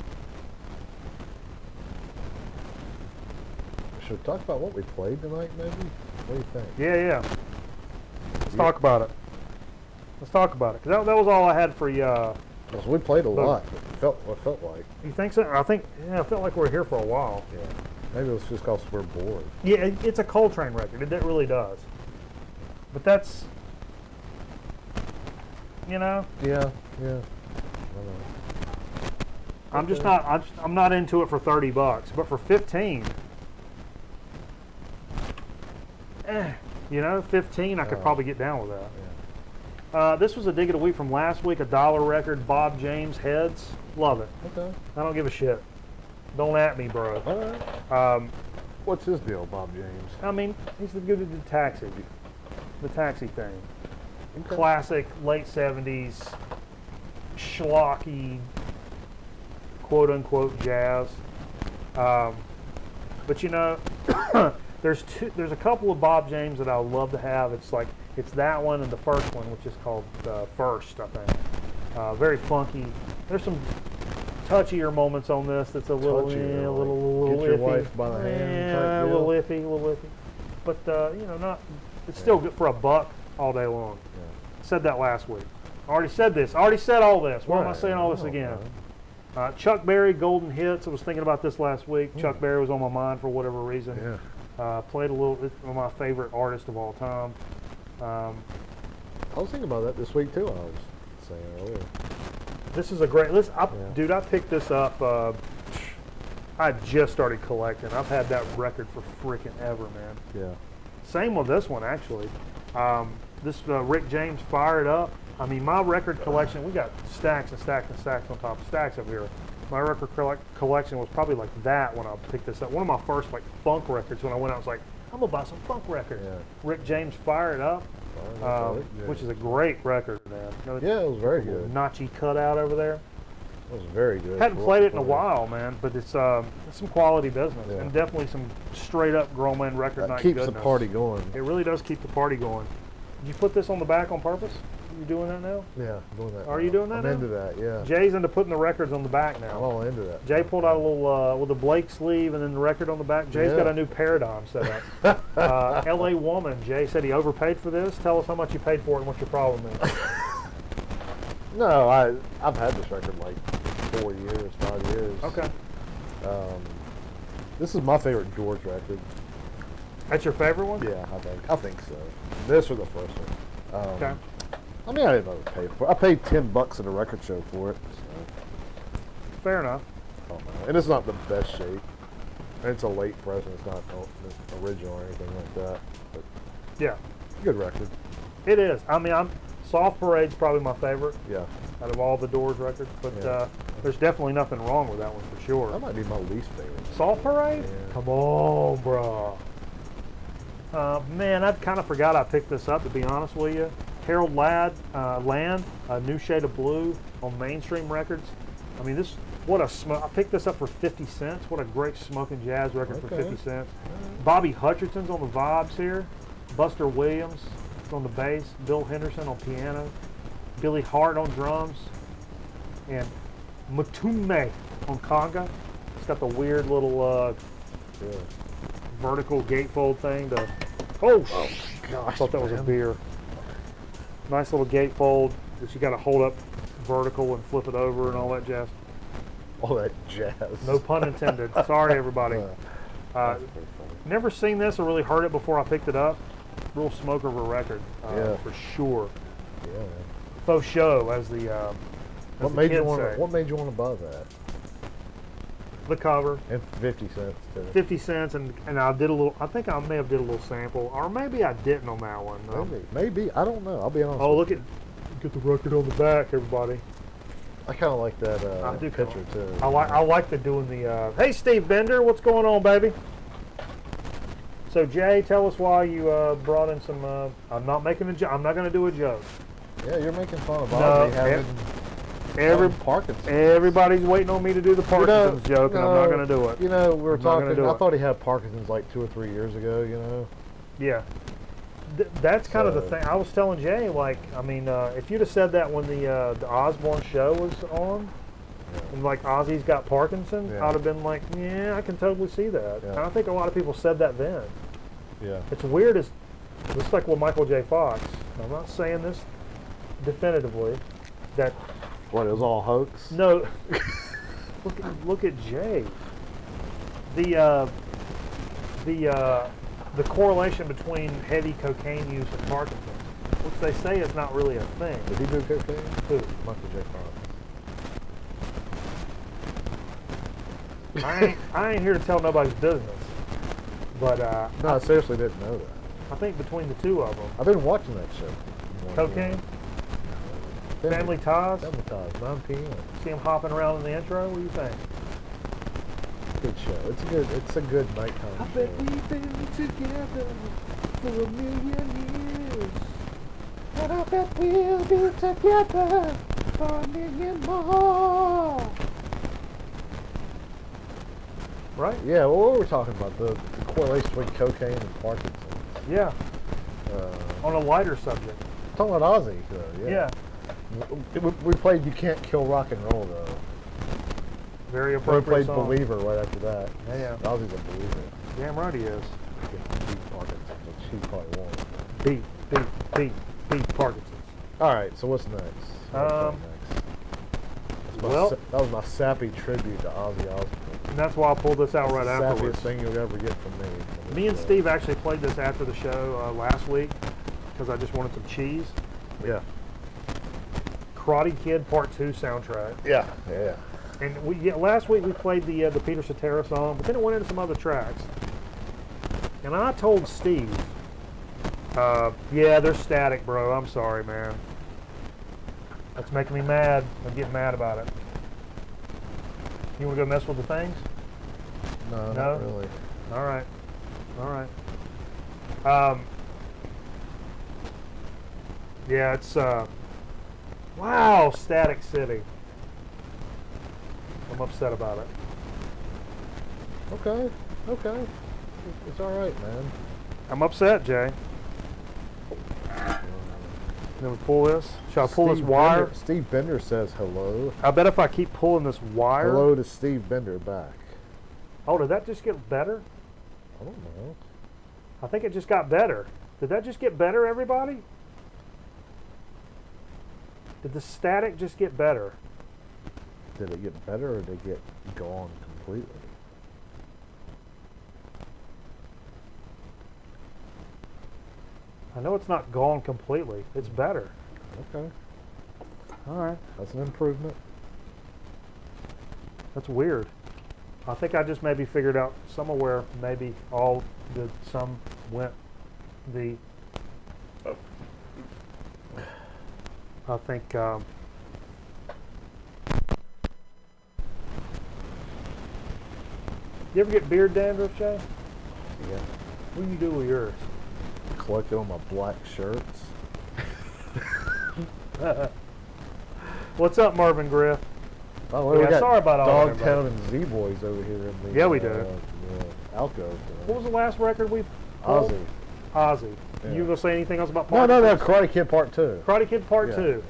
Should we talk about what we played tonight, maybe? What do you think? Yeah. Let's talk about it. Let's talk about it. 'Cause that was all I had for you. Because we played a Look. lot. It felt like. You think so? I think. Yeah, I felt like we were here for a while. Yeah. Maybe it's just because we're bored. Yeah, it's a Coltrane record. It really does. But that's. You know, Yeah. I know. I'm just not. I'm not into it for $30, but for 15. You know, 15, I could probably get down with that. Yeah. This was a dig of the week from last week, a $1 record, Bob James, Heads. Love it. Okay. I don't give a shit. Don't at me, bro. All right. What's his deal, Bob James? I mean, he's the good at the taxi thing. Okay. Classic, late 70s, schlocky, quote-unquote jazz. But you know, there's a couple of Bob James that I would love to have. It's that one and the first one, which is called First, I think. Very funky. There's some touchier moments on this. That's a little, Touchier, a like little get your iffy. wife by the hand type Yeah, a deal? little iffy. But you know, not. It's still good for a buck all day long. Yeah. Said that last week. I already said this. I already said all this. Why am I Right. saying all this Oh, again? man. Chuck Berry, Golden Hits. I was thinking about this last week. Chuck Berry was on my mind for whatever reason. Yeah. Played a little. It's one of my favorite artists of all time. I was thinking about that this week too. I was saying earlier. This is a great list. Yeah. Dude, I picked this up. I just started collecting. I've had that record for freaking ever, man. Yeah. Same with this one, actually. This Rick James, Fire It Up. I mean, my record collection, we got stacks and stacks and stacks on top of stacks up here. My record collection was probably like that when I picked this up. One of my first like funk records when I went out, I was like, I'm gonna buy some funk records. Yeah. Rick James, Fire It Up, which is a great record, man. Yeah, it was very good. Notchy cutout over there. It was very good. Hadn't played it in a while, man, but it's some quality business Yeah. and definitely some straight up grown man record That night keeps goodness. the party going. It really does keep the party going. Did you put this on the back on purpose? You doing that now? Yeah, doing that. Are now. you doing that I'm now? into that. Yeah. Jay's into putting the records on the back I'm now. all into that. Jay pulled out a little with a Blake sleeve and then the record on the back. Jay's Yeah. got a new paradigm set up. L.A. Woman. Jay said he overpaid for this. Tell us how much you paid for it and what your problem is. No, I've had this record like 4 years, 5 years. Okay. This is my favorite George record. That's your favorite one? Yeah, I think so. This or the first one. Okay. I mean, I didn't know what to pay for it. I paid $10 at a record show for it. So. Fair enough. I don't know. And it's not the best shape. And it's a late present. It's not original or anything like that. But Yeah, good record. it is. I mean, Soft Parade's probably my favorite Yeah. out of all the Doors records, but Yeah. there's definitely nothing wrong with that one for sure. That might be my least favorite. Soft Parade? Yeah. Come on, bro. Man, I kind of forgot I picked this up, to be honest with you. Harold Land, A New Shade of Blue on Mainstream Records. I mean, I picked this up for 50 cents. What a great smoking jazz record for Okay. 50 cents. Bobby Hutcherson's on the vibes here. Buster Williams on the bass. Bill Henderson on piano. Billy Hart on drums. And Mutume on conga. It's got the weird little Yeah. vertical gatefold thing to. Oh, Gosh, I thought that was a man. beer. Nice little gatefold that you got to hold up vertical and flip it over and all that jazz. All that jazz. No pun intended. Sorry, everybody. That's pretty funny. Never seen this or really heard it before I picked it up. Real smoker of a record, Yeah. for sure. Yeah, man. Faux show, as the What made you want to buy that? The cover, And 50 cents too. 50 cents, and I did a little. I think I may have did a little sample, or maybe I didn't on that one. Maybe. I don't know. I'll be honest. Oh, with look get the record on the back, everybody. you. I kind of like that I do picture too. I like the doing the. Hey, Steve Bender, what's going on, baby? So Jay, tell us why you brought in some. I'm not making a joke. I'm not going to do a joke. Yeah, you're making fun of No, Ozzy having Parkinson's. Everybody's waiting on me to do the Parkinson's joke, and I'm not going to do it. You know, we were I'm not gonna talking. do I it. thought he had Parkinson's like 2 or 3 years ago. You know. Yeah. That's kind of the So- thing. I was telling Jay, like, I mean, if you'd have said that when the Osbourne show was on, Yeah. and like Ozzy's got Parkinson's, Yeah. I'd have been like, yeah, I can totally see that. Yeah. And I think a lot of people said that then. Yeah. It's weird as just like with Michael J. Fox. I'm not saying this definitively. That What? It was all hoax. no, look at Jay. The correlation between heavy cocaine use and Parkinson's, which they say is not really a thing. Did he do cocaine? Who? Michael J. Fox. I ain't here to tell nobody's business, but No, I seriously didn't know that. I think between the two of them, I've been watching that show. cocaine, family ties. Family Ties, 9 p.m. See him hopping around in the intro. What do you think? Good show. It's a good nighttime I show. bet we've been together for 1,000,000 years. And I bet we'll be together for 1,000,000 more. Right? Yeah, well, what were we talking about? The correlation between cocaine and Parkinson's. Yeah. Uh, On a lighter subject. talking about Ozzy, though. Yeah. We played You Can't Kill Rock and Roll, though. Very We appropriate played song. Believer right after that. Yeah. Ozzy's a believer. Damn right he is. He can beat Parkinson's, which he probably won't. Beat Parkinson's. All right, so what's next? What's next? well- That was my sappy tribute to Ozzy Osbourne. And that's why I pulled this out right That's the afterwards. sappiest thing you'll ever get from me. Me and Steve actually played this after the show last week because I just wanted some cheese. Yeah. Karate Kid Part 2 soundtrack. Yeah. And last week we played the Peter Cetera song, but then it went into some other tracks. And I told Steve, yeah, they're static, bro. I'm sorry, man. That's making me mad. I'm getting mad about it. You want to go mess with the things? No, No? not really. All right. Yeah, it's wow, Static City. I'm upset about it. Okay. It's all right, man. I'm upset, Jay. Then we pull this. Should I pull this wire? Steve Bender says hello. I bet if I keep pulling this wire. Hello to Steve Bender back. Oh, did that just get better? I don't know. I think it just got better. Did that just get better, everybody? Did the static just get better? Did it get better or did it get gone completely? I know it's not gone completely. It's better. Okay. All right. That's an improvement. That's weird. I think I just maybe figured out somewhere maybe some went the. I think. You ever get beard dandruff, Jay? Yeah. What do you do with yours? Collect it on my black shirts. What's up, Marvin Griff? Oh, well, we Yeah, got sorry about all that, Dogtown and Z-Boys over here in the Yeah, we do. alcove. What was the last record we pulled? Ozzy. Ozzy. Yeah. You gonna say anything else about No, Part no, 2? no. Karate Kid Part 2. Karate Kid Part Yeah. 2.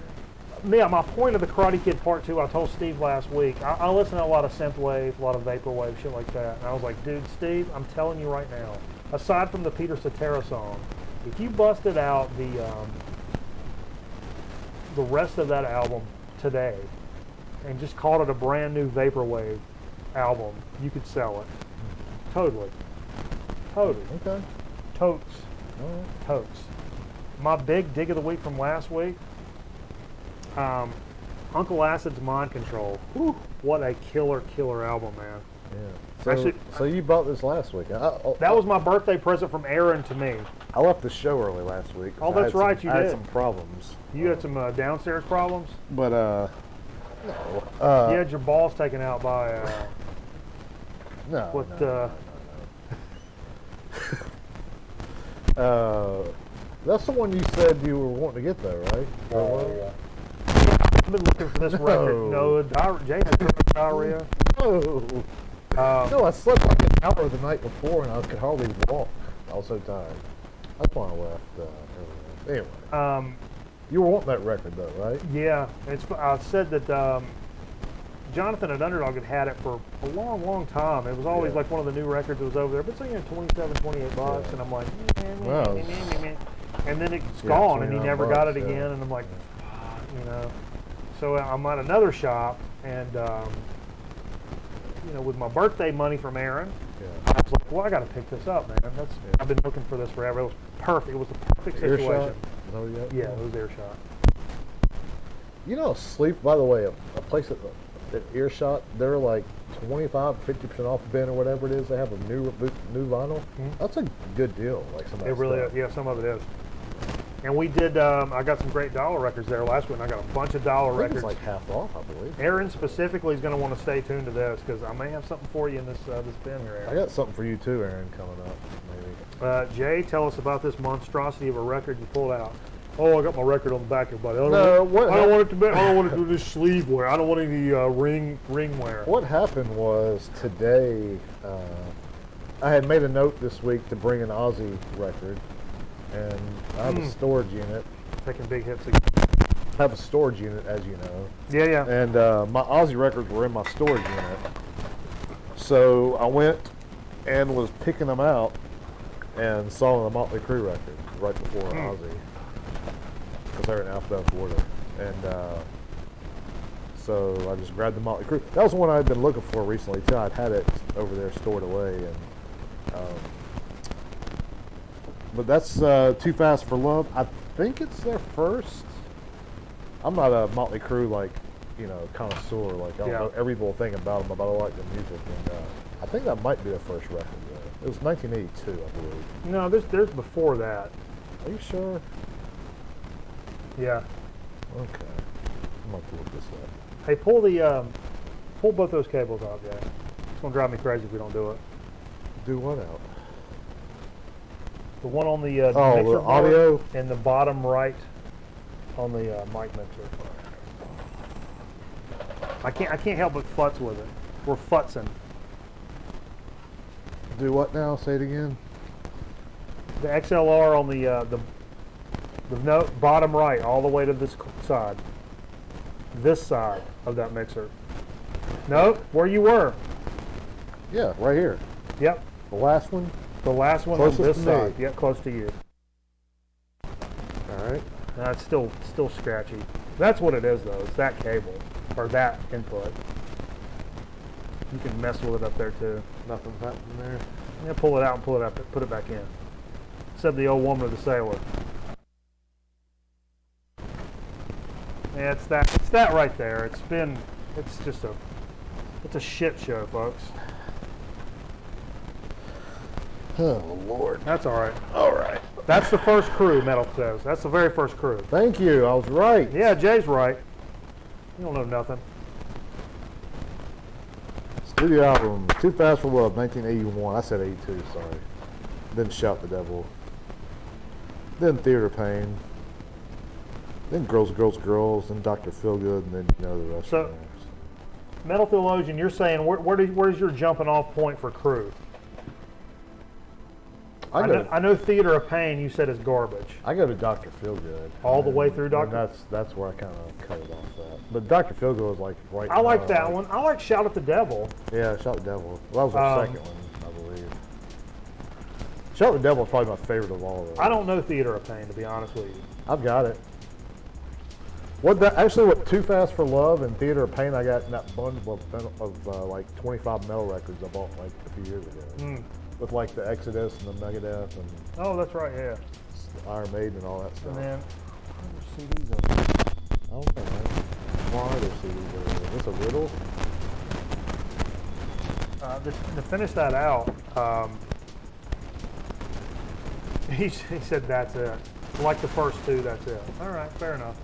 Yeah, my point of the Karate Kid Part 2, I told Steve last week, I listen to a lot of synthwave, a lot of vaporwave, shit like that. And I was like, dude, Steve, I'm telling you right now, aside from the Peter Cetera song, if you busted out the rest of that album today and just called it a brand new vaporwave album, you could sell it. Totally. Totally. Okay. Totes. All right. Totes. My big dig of the week from last week, Uncle Acid's Mind Control. Whew, what a killer album, man. Yeah. So, Actually, so you bought this last week. That was my birthday present from Aaron to me. I left the show early last week. 'cause Oh, I that's had right, some, you I had did. some problems. You had some downstairs problems? But, no. You had your balls taken out by, No. what, no, that's the one you said you were wanting to get, though, right? yeah. I've been looking for this record. No, Jay had diarrhea. No. No, I slept like an hour the night before and I could hardly walk. I was so tired. That's why I left earlier. Anyway, you were wanting that record though, right? Yeah, I said that Jonathan at Underdog had it for a long time. It was always Yeah. like one of the new records that was over there. But it's like $27, $28, Yeah. and I'm like, Wow. and then it's Yeah, gone, and he 29 never got it bucks, yeah. again, and I'm like, you know. So I'm at another shop, and with my birthday money from Aaron, Yeah. I was like, well, I got to pick this up, man. I've been looking for this forever. It was perfect. It was the perfect situation. Earshot? Is that what you got? Yeah, it was Earshot. You know, Sleep, by the way, a place at Earshot, they're like 25, 50% off the bin or whatever it is. They have a new vinyl. Mhm. That's a good deal. Like some of that It really stuff. is. Yeah, some of it is. And we did, I got some great dollar records there last week, and I got a bunch of dollar I think records. it's like half off, I believe. Aaron specifically is going to want to stay tuned to this, because I may have something for you in this bin here, I Aaron. got something for you too, Aaron, coming up. Maybe. Jay, tell us about this monstrosity of a record you pulled out. Oh, I got my record on the back here, buddy. I don't want it to be. I don't want it to do this sleeve wear. I don't want any ring wear. What happened was today, I had made a note this week to bring an Ozzy record, and I have a storage unit. Taking big hits again. I have a storage unit, as you know. Yeah. And my Ozzy records were in my storage unit. So I went and was picking them out and saw the Motley Crue record right before Ozzy. Because they're in alphabetical order. And so I just grabbed the Motley Crue. That was one I had been looking for recently too. I'd had it over there stored away. And but that's Too Fast for Love. I think it's their first. I'm not a Motley Crue connoisseur. Like I don't know every little thing about them, but I like the music, and I think that might be their first record. It was 1982, I believe. No, there's before that. Are you sure? Yeah. Okay. I'm going to look this up. Hey, pull both those cables off, Jay. It's gonna drive me crazy if we don't do it. Do what out? The one on the the mixer board audio? and the bottom right on the mic mixer. I can't help but futz with it. We're futzing. Do what now? Say it again. The XLR on the bottom right, all the way to this side. This side of that mixer. No, where you were. Yeah, right here. Yep. The last one. The last one Closest on this to me. side. Yep, close to you. All right. It's still scratchy. That's what it is, though. It's that cable or that input. You can mess with it up there too. Nothing's happening there. Yeah, pull it out and put it back in. Said the old woman of the sailor. Yeah, it's that right there. It's a shit show, folks. Oh, Lord. That's all right. All right. That's the first crew, Metal says. That's the very first crew. Thank you. I was right. Yeah, Jay's right. You don't know nothing. Studio album, Too Fast for Love, 1981. I said 82, sorry. Then Shout the Devil. Then Theater Pain. Then Girls, Girls, Girls. Then Dr. Feelgood. And then you know the rest So, of the names. Metal Theologian, you're saying where's your jumping off point for crew? I know Theater of Pain you said is garbage. I go to Dr. Feelgood. All the way through And Dr. That's where I kind of cut it off at. But Dr. Feelgood was like right. I like that one. I like Shout at the Devil. Yeah, Shout the Devil. Well, that was our second one, I believe. Shout the Devil is probably my favorite of all of them. I don't know Theater of Pain, to be honest with you. I've got it. What Too Fast for Love and Theater of Pain I got in that bundle of like 25 metal records I bought like a few years ago. With like the Exodus and the Megadeth and Oh, that's right, yeah. the Iron Maiden and all that stuff. And then, what CDs are there? I don't know. Why are there CDs? Is this a riddle? To finish that out, he said that's it. Like the first two, that's it. All right, fair enough.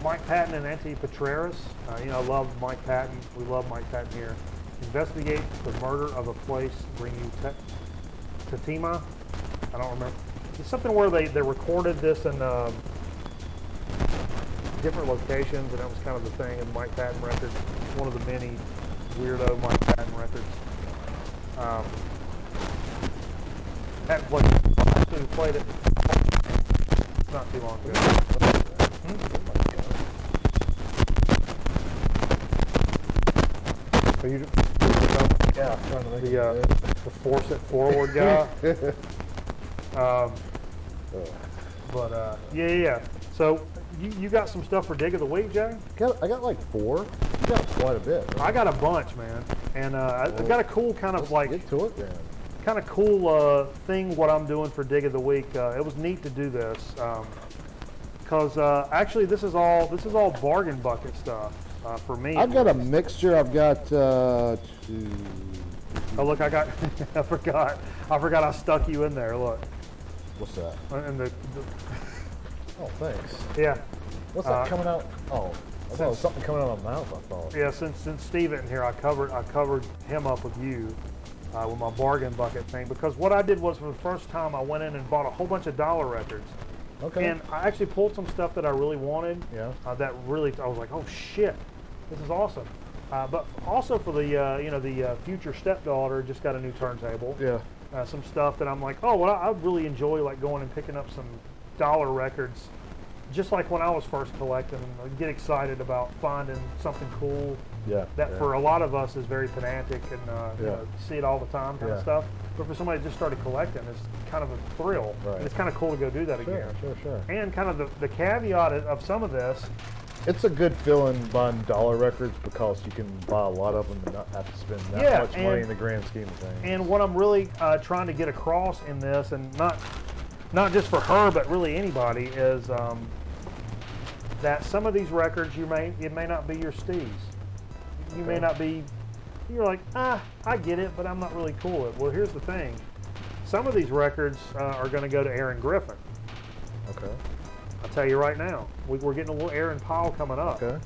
Mike Patton and Antti Petreras. I love Mike Patton. We love Mike Patton here. Investigate the murder of a place. Bring you Tatima. I don't remember. It's something where they recorded this in different locations, and that was kind of the thing in Mike Patton records. One of the many weirdo Mike Patton records. Patton played it not too long ago. So you Yeah, I'm trying to make the force it forward guy. Yeah. So you got some stuff for Dig of the Week, Jay? I got like 4. You got quite a bit. Right? I got a bunch, man, and I got a cool kind of like get to it then. Kind of cool thing what I'm doing for Dig of the Week. It was neat to do this because actually this is all bargain bucket stuff for me. I've got a mixture. I've got Oh look, I got I forgot I stuck you in there. Look. What's that? And Oh, thanks. Yeah. What's that coming out? Oh, I thought it was something coming out of my mouth. I thought. Yeah, since Steve isn't here, I covered him up with you with my bargain bucket thing, because what I did was for the first time I went in and bought a whole bunch of dollar records. Okay. And I actually pulled some stuff that I really wanted. Yeah. That really I was like, oh shit, this is awesome. But also for the future stepdaughter just got a new turntable. Yeah. Some stuff that I'm like, oh well, I really enjoy like going and picking up some dollar records, just like when I was first collecting. I get excited about finding something cool. Yeah. That for a lot of us is very pedantic and see it all the time kind of stuff. But for somebody that just started collecting, it's kind of a thrill. Right. And it's kind of cool to go do that again. Sure. And kind of the caveat of some of this. It's a good feeling buying dollar records because you can buy a lot of them and not have to spend that much money in the grand scheme of things. And what I'm really trying to get across in this, and not just for her, but really anybody, is that some of these records it may not be your steez. You may not be. You're like, I get it, but I'm not really cool with it. Well, here's the thing. Some of these records are going to go to Aaron Griffin. Okay. I'll tell you right now, we're getting a little Aaron pile coming up. Okay.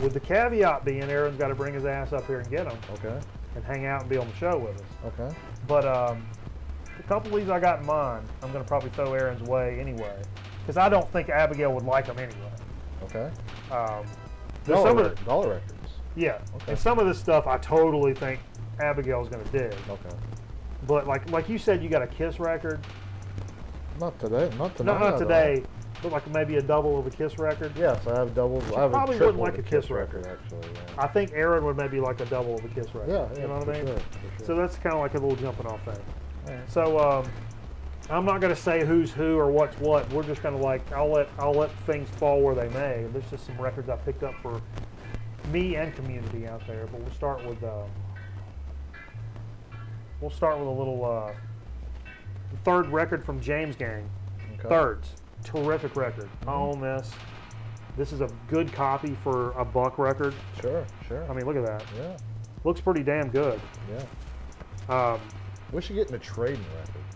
With the caveat being Aaron's got to bring his ass up here and get them. Okay. And hang out and be on the show with us. Okay. But a couple of these I got in mind, I'm going to probably throw Aaron's way anyway, because I don't think Abigail would like them anyway. Okay. Dollar records. Yeah. Okay. And some of this stuff I totally think Abigail's going to dig. Okay. But like you said, you got a Kiss record. Not today. Not tonight. Not today. But like maybe a double of a Kiss record. Yes, I have doubles. I have probably a triple wouldn't like a Kiss record. Actually, yeah. I think Aaron would maybe like a double of a Kiss record. Yeah, you know what I mean? Sure. So that's kind of like a little jumping off thing. Right. So I'm not going to say who's who or what's what. We're just kind of like I'll let things fall where they may. There's just some records I picked up for me and community out there. But we'll start with a little the third record from James Gang. Okay. Thirds, terrific record. I own this. This is a good copy for a buck record. Sure, sure. I mean, look at that. yeah, Looks pretty damn good. yeah. We should get into trading records,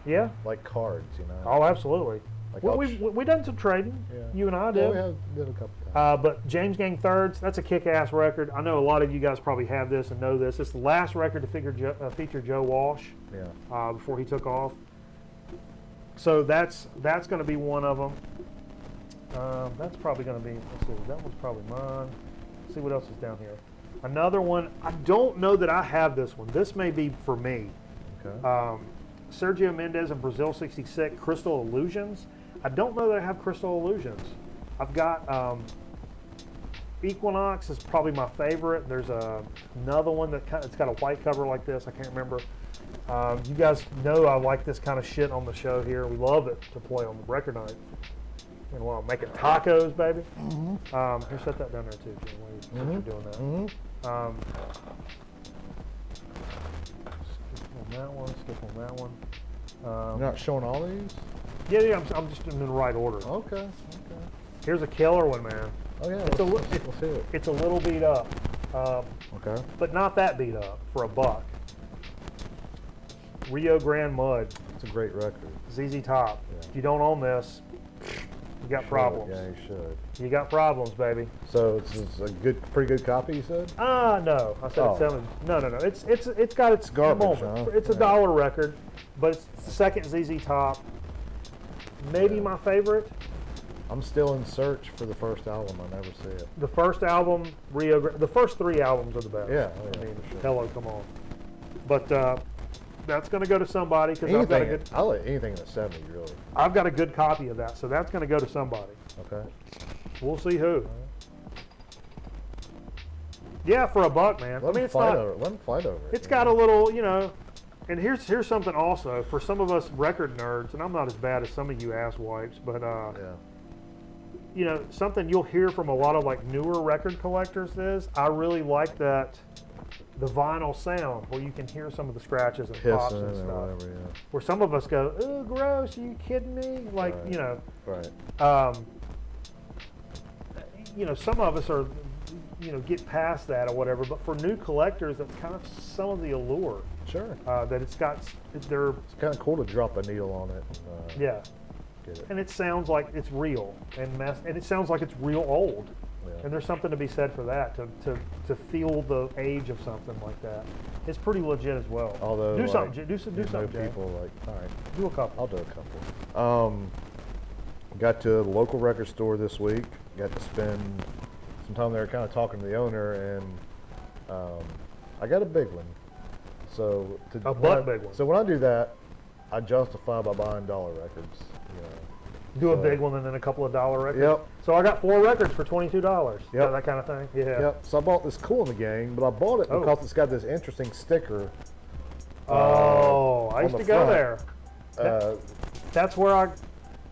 Yeah. like cards, you know. Oh, absolutely. Like Well, auction- we done some trading. Yeah. You and I Yeah, did. did a couple times. But James Gang Thirds, that's a kick-ass record. I know a lot of you guys probably have this and know this. It's the last record to feature Joe Walsh Yeah. before he took off. So that's going to be one of them. That's probably going to be. Let's see, that one's probably mine. Let's see what else is down here. Another one. I don't know that I have this one. This may be for me. Okay. Sergio Mendes and Brazil '66 Crystal Illusions. I don't know that I have Crystal Illusions. I've got Equinox is probably my favorite. There's another one it's got a white cover like this. I can't remember. You guys know I like this kind of shit on the show here. We love it to play on the record night. And while I'm making tacos, baby. Mm-hmm. Here, set that down there too, Jim, while you're doing that. Mm-hmm. Skip on that one. Skip on that one. You're not showing all these? Yeah, I'm just in the right order. Okay. Okay. Here's a killer one, man. Oh yeah. It's Let's see it. It's a little beat up, Okay. but not that beat up for a buck. Rio Grande Mud, It's a great record. ZZ Top. Yeah. If you don't own this, you got problems. Yeah, you should. You got problems, baby. So it's a pretty good copy, you said? No. I said Oh. it's selling. No. It's got its Garbage, moment. huh? It's a Yeah. dollar record, but it's the second ZZ Top. Maybe Yeah. my favorite. I'm still in search for the first album. I never see it. The first album, the first three albums are the best. Yeah, I mean, for sure. hello, come on. But that's going to go to somebody because I've got a good. I like anything in the '70s, really. I've got a good copy of that, so that's going to go to somebody. Okay. We'll see who. Yeah, for a buck, man. Let them it's fight not. over it. Let them fight over it. It's got a little, And here's something also for some of us record nerds, and I'm not as bad as some of you asswipes, but Yeah. something you'll hear from a lot of like newer record collectors is I really like the vinyl sound where you can hear some of the scratches and pops Pissing and or stuff. whatever, yeah. Where some of us go, "Oh, gross! Are you kidding me?" Like Right. Right. some of us are, get past that or whatever. But for new collectors, that's kind of some of the allure Sure. that it's got. They're It's kind of cool to drop a needle on it. And, yeah, Get it. and it sounds like it's real and it sounds like it's real old. Yeah. And there's something to be said for that, to feel the age of something like that. It's pretty legit as well. Although do like, something, do something, Jay. people like, all right, Do a couple. I'll do a couple. Got to the local record store this week. Got to spend some time there, kind of talking to the owner, and I got a big one. So A when butt I- big one. So when I do that, I justify by buying dollar records. Do a So- big one and then a couple of dollar records. Yep. So I got 4 records for $22. Yep. Yeah, that kind of thing. Yeah. Yep. So I bought this Cool in the Gang, but I bought it Oh. because it's got this interesting sticker. Oh, I on used the to go front. there. Uh, That's where I.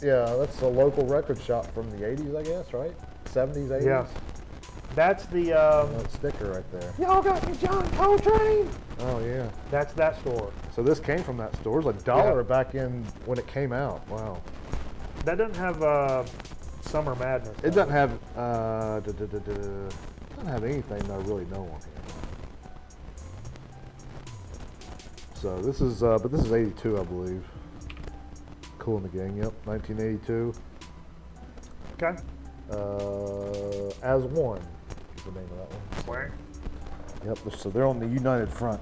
yeah, that's a local record shop from the 80s, I guess, right? 70s, 80s. Yeah. That's the. That sticker right there. Y'all got me John Coltrane. Oh yeah. That's that store. So this came from that store. It was $1 Yeah. back in when it came out. Wow. That doesn't have Summer Madness. It doesn't have doesn't have anything that I really know on here. So this is but this is 82, I believe. Cool in the Gang. Yep, 1982. Okay. As One is the name of that one. Where? Yep. So they're on the United Front.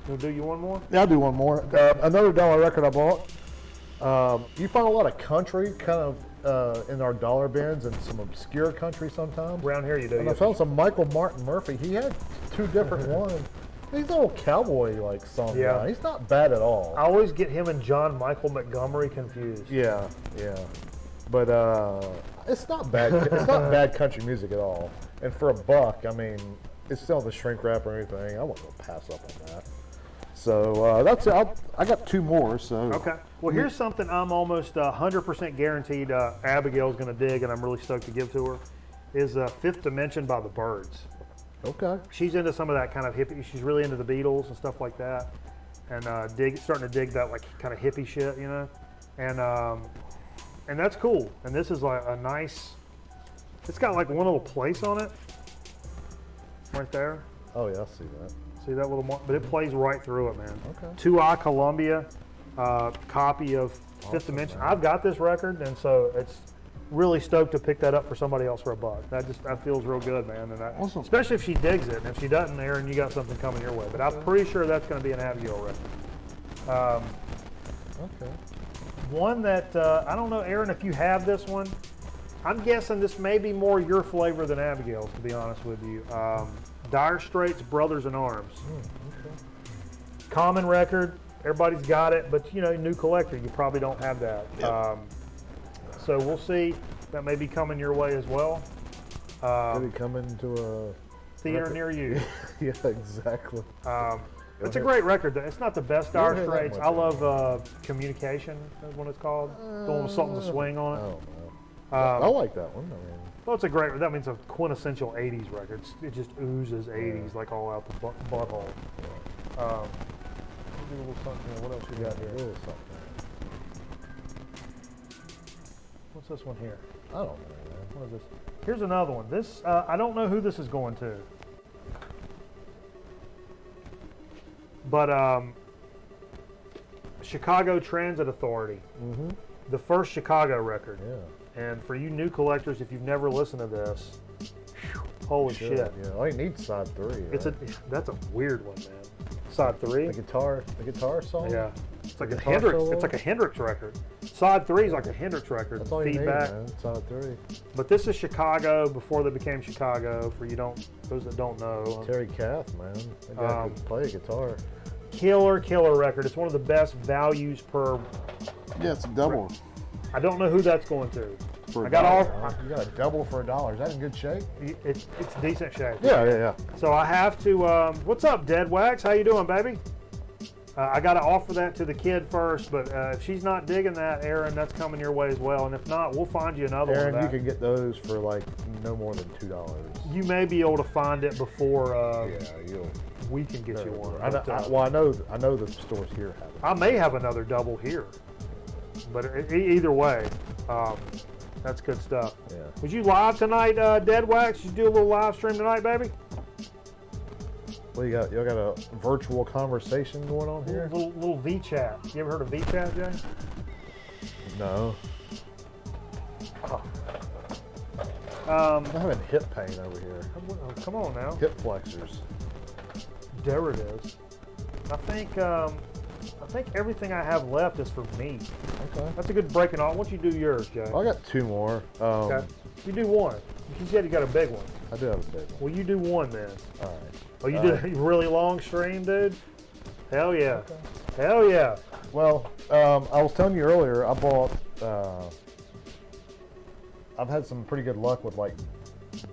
We'll do you one more. Yeah, I'll do one more. Another dollar record I bought. You find a lot of country kind of in our dollar bins and some obscure country sometimes. Around here you do. And I yes. found some Michael Martin Murphy. He had 2 different ones. He's a little cowboy-like song. Yeah. Guy. He's not bad at all. I always get him and John Michael Montgomery confused. Yeah, yeah. But it's not bad. It's not bad country music at all. And for a buck, I mean, it's still the shrink wrap or anything. I won't go pass up on that. So that's it. I got 2 more. So Okay. Well, here's something I'm almost 100% guaranteed Abigail's going to dig, and I'm really stoked to give to her, is Fifth Dimension by the Byrds. Okay. She's into some of that kind of hippie. She's really into the Beatles and stuff like that, and starting to dig that like kind of hippie shit, and that's cool. And this is like a nice It's got like one little place on it, right there. Oh yeah, I see that. See that little mark? But it plays right through it, man. Okay. 2i Columbia copy of Fifth Dimension. man. I've got this record, and so it's really stoked to pick that up for somebody else for a buck. That feels real good, man. And Awesome. especially if she digs it, and if she doesn't, Aaron, you got something coming your way. But I'm pretty sure that's going to be an Abigail record. Okay. One that I don't know, Aaron, if you have this one. I'm guessing this may be more your flavor than Abigail's, to be honest with you. Dire Straits, Brothers in Arms. Okay. Common record, everybody's got it, but you know, new collector, you probably don't have that. Yep. So we'll see. That may be coming your way as well. Could be coming to a Theater near you. Yeah, exactly. It's a great record. It's not the best Dire hear that Straits. much, I love Communication, is what it's called. The one with something to swing on it. I don't know. I like that one. I mean, Well, it's a great. That means a quintessential '80s record. It just oozes '80s like all out the butthole. Do a little something here. What else we got a here? little something. What's this one here? I don't know, man. What is this? Here's another one. This I don't know who this is going to, but Chicago Transit Authority, Mm-hmm. the first Chicago record. Yeah. And for you new collectors, if you've never listened to this, holy Sure, shit! Yeah. All you need is side 3. It's right? that's a weird one, man. Side 3. the guitar song. Yeah. It's like a Guitar Hendrix. solo? It's like a Hendrix record. Side 3 is like a Hendrix record. That's all you Feedback. need, man. Side 3. But this is Chicago before they became Chicago. For those that don't know, Terry Kath, man. That guy could play a guitar. killer record. It's one of the best values per. Yeah, it's a double. I don't know who that's going to. For I got $1. all. You got a double for $1. Is that in good shape? It's decent shape. Yeah. So I have to. What's up, Dead Wax? How you doing, baby? I got to offer that to the kid first, but if she's not digging that, Aaron, that's coming your way as well. And if not, we'll find you another Aaron, one. you can get those for like no more than $2. You may be able to find it before You'll. we can get you one. I know the stores here have it. I may have another double here, but either way, that's good stuff. Yeah. Was you live tonight, Dead Wax? You do a little live stream tonight, baby? Well, you got a virtual conversation going on here? Little V-chat. You ever heard of V-chat, Jay? No. Oh. I'm having hip pain over here. Come on now. Hip flexors. There it is. I think everything I have left is for me. Okay. That's a good breaking off. Why don't you do yours, Jay? I got 2 more. Okay. You do one. You said you got a big one. I do have a big one. Well, you do one then. All right. Oh, you did a really long stream, dude? Hell yeah. Okay. Hell yeah. Well, I was telling you earlier, I bought. I've had some pretty good luck with like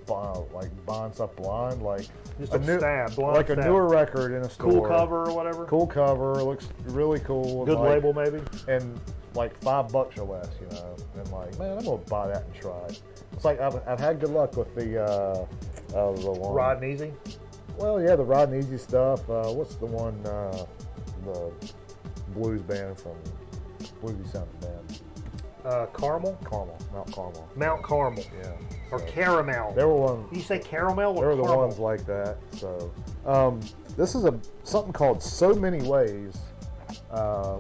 buying stuff blind, like Just a blind newer record in a store. Cool cover or whatever. Cool cover, looks really cool. Good label maybe. And like $5 or less, you know. And like, man, I'm gonna buy that and try it. It's like I've had good luck with the one. Rod and Easy. Well, yeah, the Rod and Easy stuff. What's the one? The blues band from bluesy sounding band. Caramel. Mount Carmel. Yeah. Or Caramel. There were ones. You say caramel or There were the caramel? ones like that. So this is something called So Many Ways. I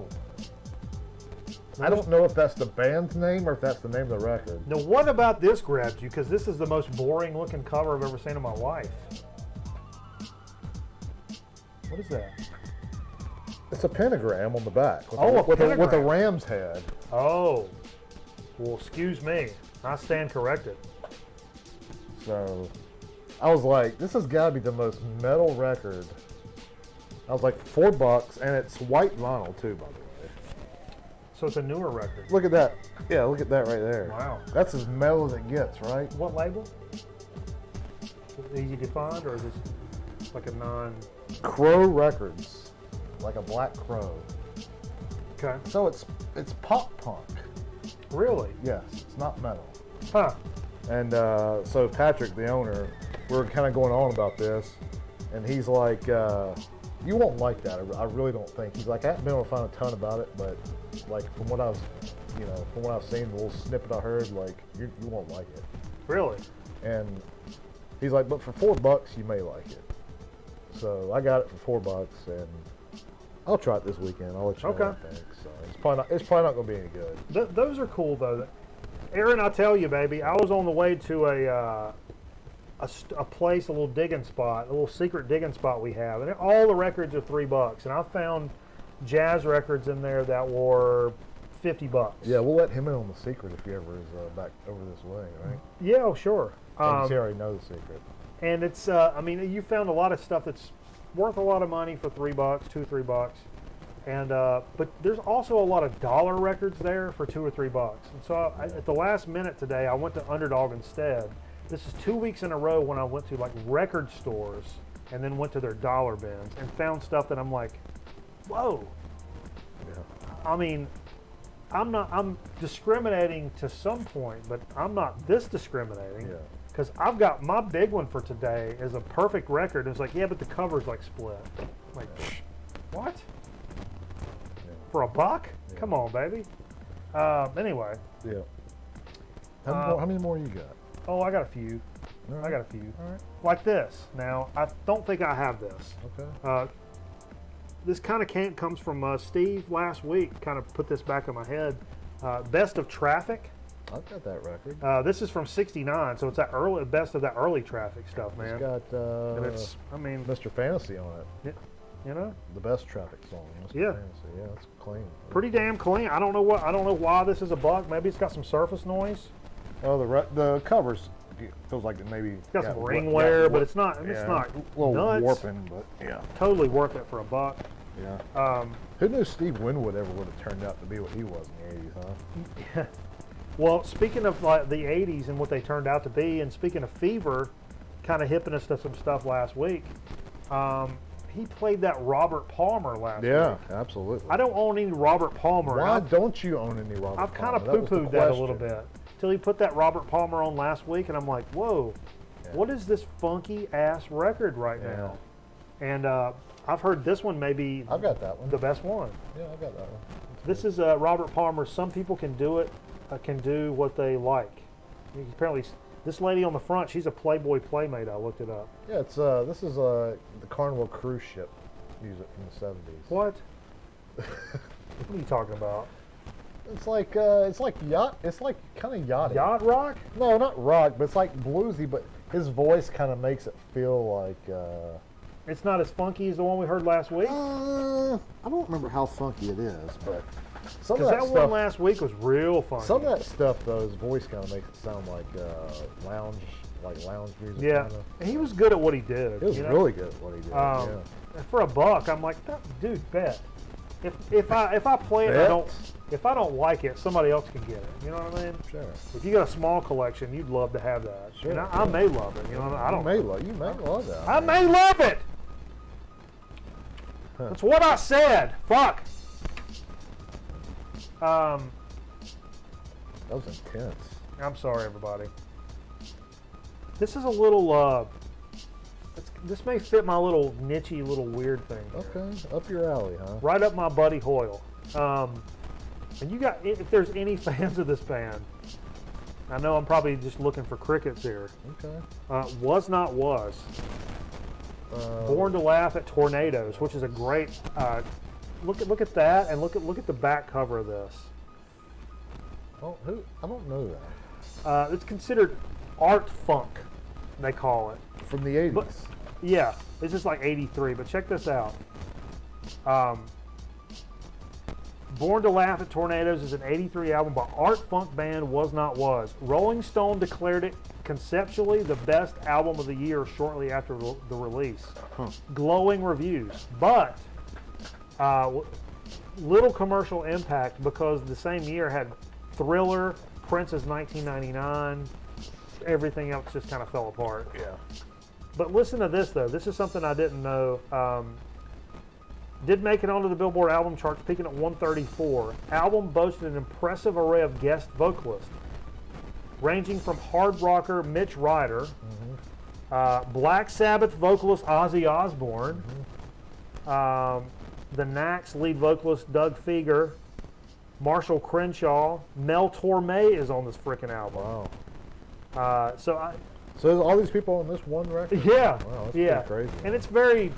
don't know if that's the band's name or if that's the name of the record. Now, what about this grabs you? Because this is the most boring looking cover I've ever seen in my life. What is that? It's a pentagram on the back with, Oh, a with a pentagram. ram's head. Oh, well, excuse me. I stand corrected. So I was like, this has got to be the most metal record. I was like, $4, and it's white vinyl too, by the way. So it's a newer record. Look at that. Yeah, look at that right there. Wow. That's as metal as it gets, right? What label? Is it easy to find, or is this like a non? Crow Records, like a black crow. Okay. So it's pop punk. Really? Yes, it's not metal. Huh. And so Patrick, the owner, we're kind of going on about this, and he's like, "You won't like that. I really don't think." He's like, "I haven't been able to find a ton about it, but like from what I've seen, the little snippet I heard, like you won't like it." Really? And he's like, but for $4 you may like it. So I got it for $4, and I'll try it this weekend. I'll let you know what I think. So it's probably not going to be any good. Those are cool though. Aaron, I tell you, baby, I was on the way to a place, a little digging spot, a little secret digging spot we have, and all the records are $3, and I found jazz records in there that were $50. Yeah, we'll let him in on the secret if he ever is back over this way, right? Yeah, oh, sure. He already knows the secret. And it's, I mean, you found a lot of stuff that's worth a lot of money for $3, $2, $3, and but there's also a lot of dollar records there for $2 or $3. And so at the last minute today, I went to Underdog instead. This is 2 weeks in a row when I went to like record stores and then went to their dollar bins and found stuff that I'm like, whoa. Yeah. I mean, I'm discriminating to some point, but I'm not this discriminating. Yeah. Because I've got my big one for today is a perfect record. It's like, yeah, but the cover's like split. Like, what? Yeah. For $1? Yeah. Come on, baby. Anyway. Yeah. How many more you got? Oh, I got a few. Right. I got a few. All right. Like this. Now, I don't think I have this. Okay. This kind of comes from Steve last week. Kind of put this back in my head. Best of Traffic. I've got that record. This is from '69, so it's that early best of that early Traffic stuff, man. It's got and it's, I mean, Mr. Fantasy on it. you know, The best Traffic song. Mr. Yeah. Fantasy. Yeah, it's clean. pretty damn clean. I don't know why this is $1. Maybe it's got some surface noise. Oh, the covers feels like it maybe It's got some ring wear, but it's not. It's yeah, not a little nuts. warping, but yeah. Totally worth it for $1. Yeah. Who knew Steve Winwood ever would have turned out to be what he was in the 80s, huh? Well, speaking of like the '80s and what they turned out to be, and speaking of Fever, kind of hipping us to some stuff last week. He played that Robert Palmer last week. Yeah, absolutely. I don't own any Robert Palmer. Why don't you own any Robert I've kind Palmer? of poo-pooed that a little bit till he put that Robert Palmer on last week, and I'm like, whoa, what is this funky ass record right now? And I've heard this one maybe. I've got that one. The best one. Yeah, I got that one. This is Robert Palmer. Some people can do it, can do what they like. Apparently, this lady on the front, she's a Playboy Playmate. I looked it up. Yeah, it's this is the Carnival cruise ship music from the 70s. What? What are you talking about? It's like yacht. It's like kind of yachty. Yacht rock? No, not rock, but it's like bluesy. But his voice kind of makes it feel like. It's not as funky as the one we heard last week. I don't remember how funky it is, but some Because of that stuff, one last week was real funky. some of that stuff though, his voice kind of makes it sound like lounge music. Yeah, Kinda. and he was good at what he did. He was really good at what he did. Yeah. For $1, I'm like, dude, bet. If I play it, and if I don't like it, somebody else can get it. You know what I mean? Sure. If you got a small collection, you'd love to have that. Sure. And I may love it. You know what I mean? You may love that. I may love it. That's what I said. Fuck. That was intense. I'm sorry, everybody. This is a little. This may fit my little nichey, little weird thing. Okay, up your alley, huh? Right up my buddy Hoyle. And you got, if there's any fans of this band, I know I'm probably just looking for crickets here. Okay. Was Not Was. Born to Laugh at Tornadoes, which is a great. Look at that, and look at the back cover of this. Oh, I don't know that. It's considered art funk, they call it. From the 80s. But, yeah, it's just like '83. But check this out. Born to Laugh at Tornadoes is an '83 album by art funk band Was Not Was. Rolling Stone declared it conceptually the best album of the year shortly after the release. Glowing reviews, but little commercial impact because the same year had Thriller, Prince's 1999. Everything else just kind of fell apart. Yeah. But listen to this, though. This is something I didn't know. Did make it onto the Billboard album charts, peaking at 134. Album boasted an impressive array of guest vocalists, ranging from hard rocker Mitch Ryder, Black Sabbath vocalist Ozzy Osbourne, the Knack's lead vocalist Doug Feger, Marshall Crenshaw, Mel Torme is on this freaking album. Wow. So there's all these people on this one record? Yeah, Wow, that's yeah. pretty crazy. And it's very,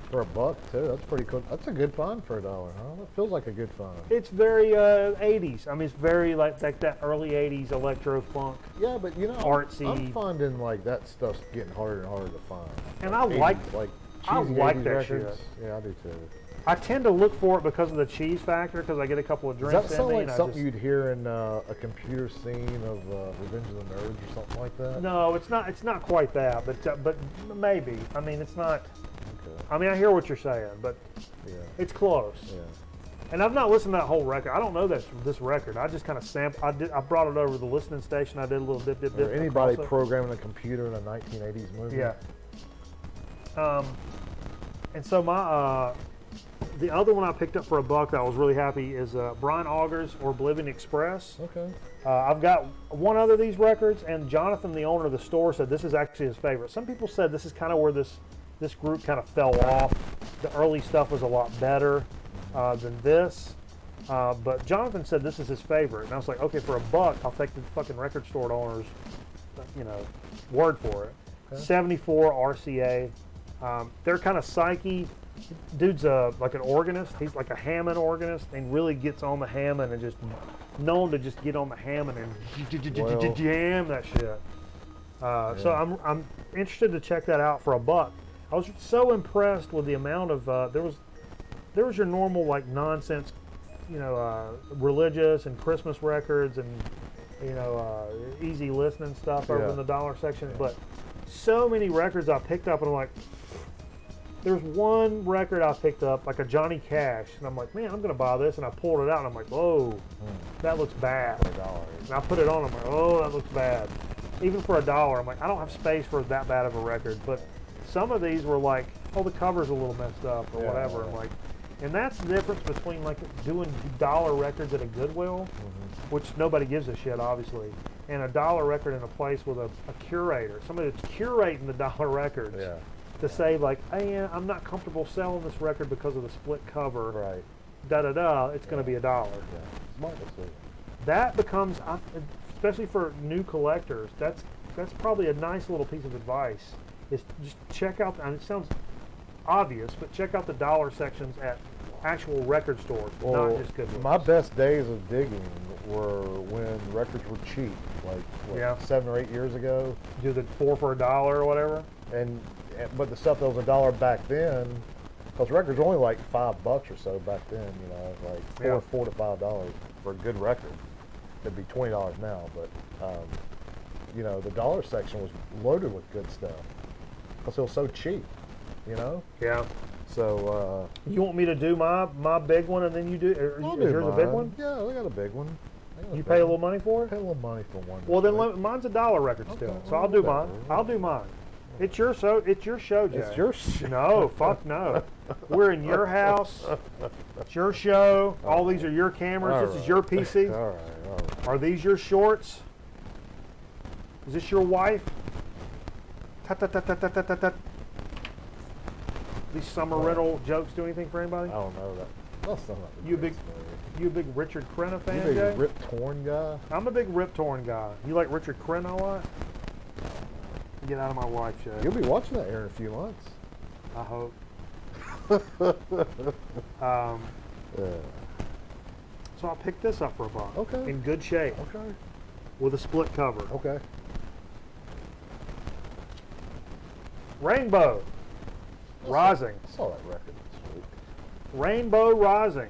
For $1 too. That's pretty cool. That's a good find for $1, huh? That feels like a good find. it's very 80s. I mean, it's very like that early 80s electro funk. Yeah, but you know, Artsy. I'm finding like that stuff's getting harder and harder to find. And I 80s, like I cheesy like 80s that records. shit. Yeah, I do too. I tend to look for it because of the cheese factor, because I get a couple of Does drinks that in sound me. like And I something just, you'd hear in a computer scene of Revenge of the Nerds or something like that? no, it's not. It's not quite that, but maybe. I mean, it's not. Okay. I mean, I hear what you're saying, but Yeah. it's close. Yeah. And I've not listened to that whole record. I don't know this record. I just kind of sampled. I brought it over to the listening station. I did a little dip. Or anybody across it. programming a computer in a 1980s movie? Yeah. And so the other one I picked up for $1 that I was really happy is Brian Auger's or Oblivion Express. Okay. I've got one other of these records, and Jonathan, the owner of the store, said this is actually his favorite. Some people said this is kind of where this group kind of fell off. The early stuff was a lot better than this. But Jonathan said this is his favorite. And I was like, okay, for $1, I'll take the fucking record store owner's, word for it. Okay. 74 RCA. They're kind of psyche. Dude's like an organist. He's like a Hammond organist and really gets on the Hammond and just known to just get on the Hammond and Well. jam that shit. So I'm interested to check that out for $1. I was so impressed with the amount of there was your normal like nonsense, religious and Christmas records and easy listening stuff over Yeah. in the dollar section, but so many records I picked up and I'm like, there's one record I picked up like a Johnny Cash and I'm like, man, I'm gonna buy this, and I pulled it out and I'm like, whoa, that looks bad. $1. And I put it on, I'm like, oh, that looks bad. Even for $1, I'm like, I don't have space for that bad of a record. But some of these were like, oh, the cover's a little messed up or Yeah, whatever. yeah. And like, and that's the difference between like doing dollar records at a Goodwill, which nobody gives a shit, obviously, and a dollar record in a place with a curator, somebody that's curating the dollar records. Yeah. To say like, hey, I'm not comfortable selling this record because of the split cover. Right. Da da da. It's going to be $1. Yeah. Smart decision. That becomes, especially for new collectors, that's probably a nice little piece of advice. Is just check out, and it sounds obvious, but check out the dollar sections at actual record stores, Well, not just Goodwill. my best days of digging were when records were cheap, like what, Yeah. 7 or 8 years ago. Do the 4 for $1 or whatever. But the stuff that was $1 back then, because records were only like $5 or so back then. Like Yeah. $4 to $5 for a good record. It'd be $20 now, but the dollar section was loaded with good stuff because it was so cheap. Yeah. So You want me to do my big one, and then you do? I'll Is do yours a big mine. one? Yeah, we got a big one. I got You big pay a one. little money for it? Pay a little money for one. Well, then record. mine's a dollar record still, Okay, so well, I'll do whatever. mine. I'll do mine. It's your show. It's your show, Jay. It's your show. No, fuck no. We're in your house. It's your show. All these are your cameras. All This is right. your PC. All right. Are these your shorts? Is this your wife? Tut, tut, tut, tut, tut, tut, tut, tut. These summer rental jokes do anything for anybody? I don't know that. That's not You a big Richard Crenna fan, You Jay? big Rip Torn guy? I'm a big Rip Torn guy. You like Richard Crenna a lot? Get out of my life, Jay. You'll be watching that here in a few months. I hope. Yeah. So I picked this up for $1. Okay. In good shape Okay. with a split cover. Okay. Rainbow Rising. I saw that record this week. Rainbow Rising,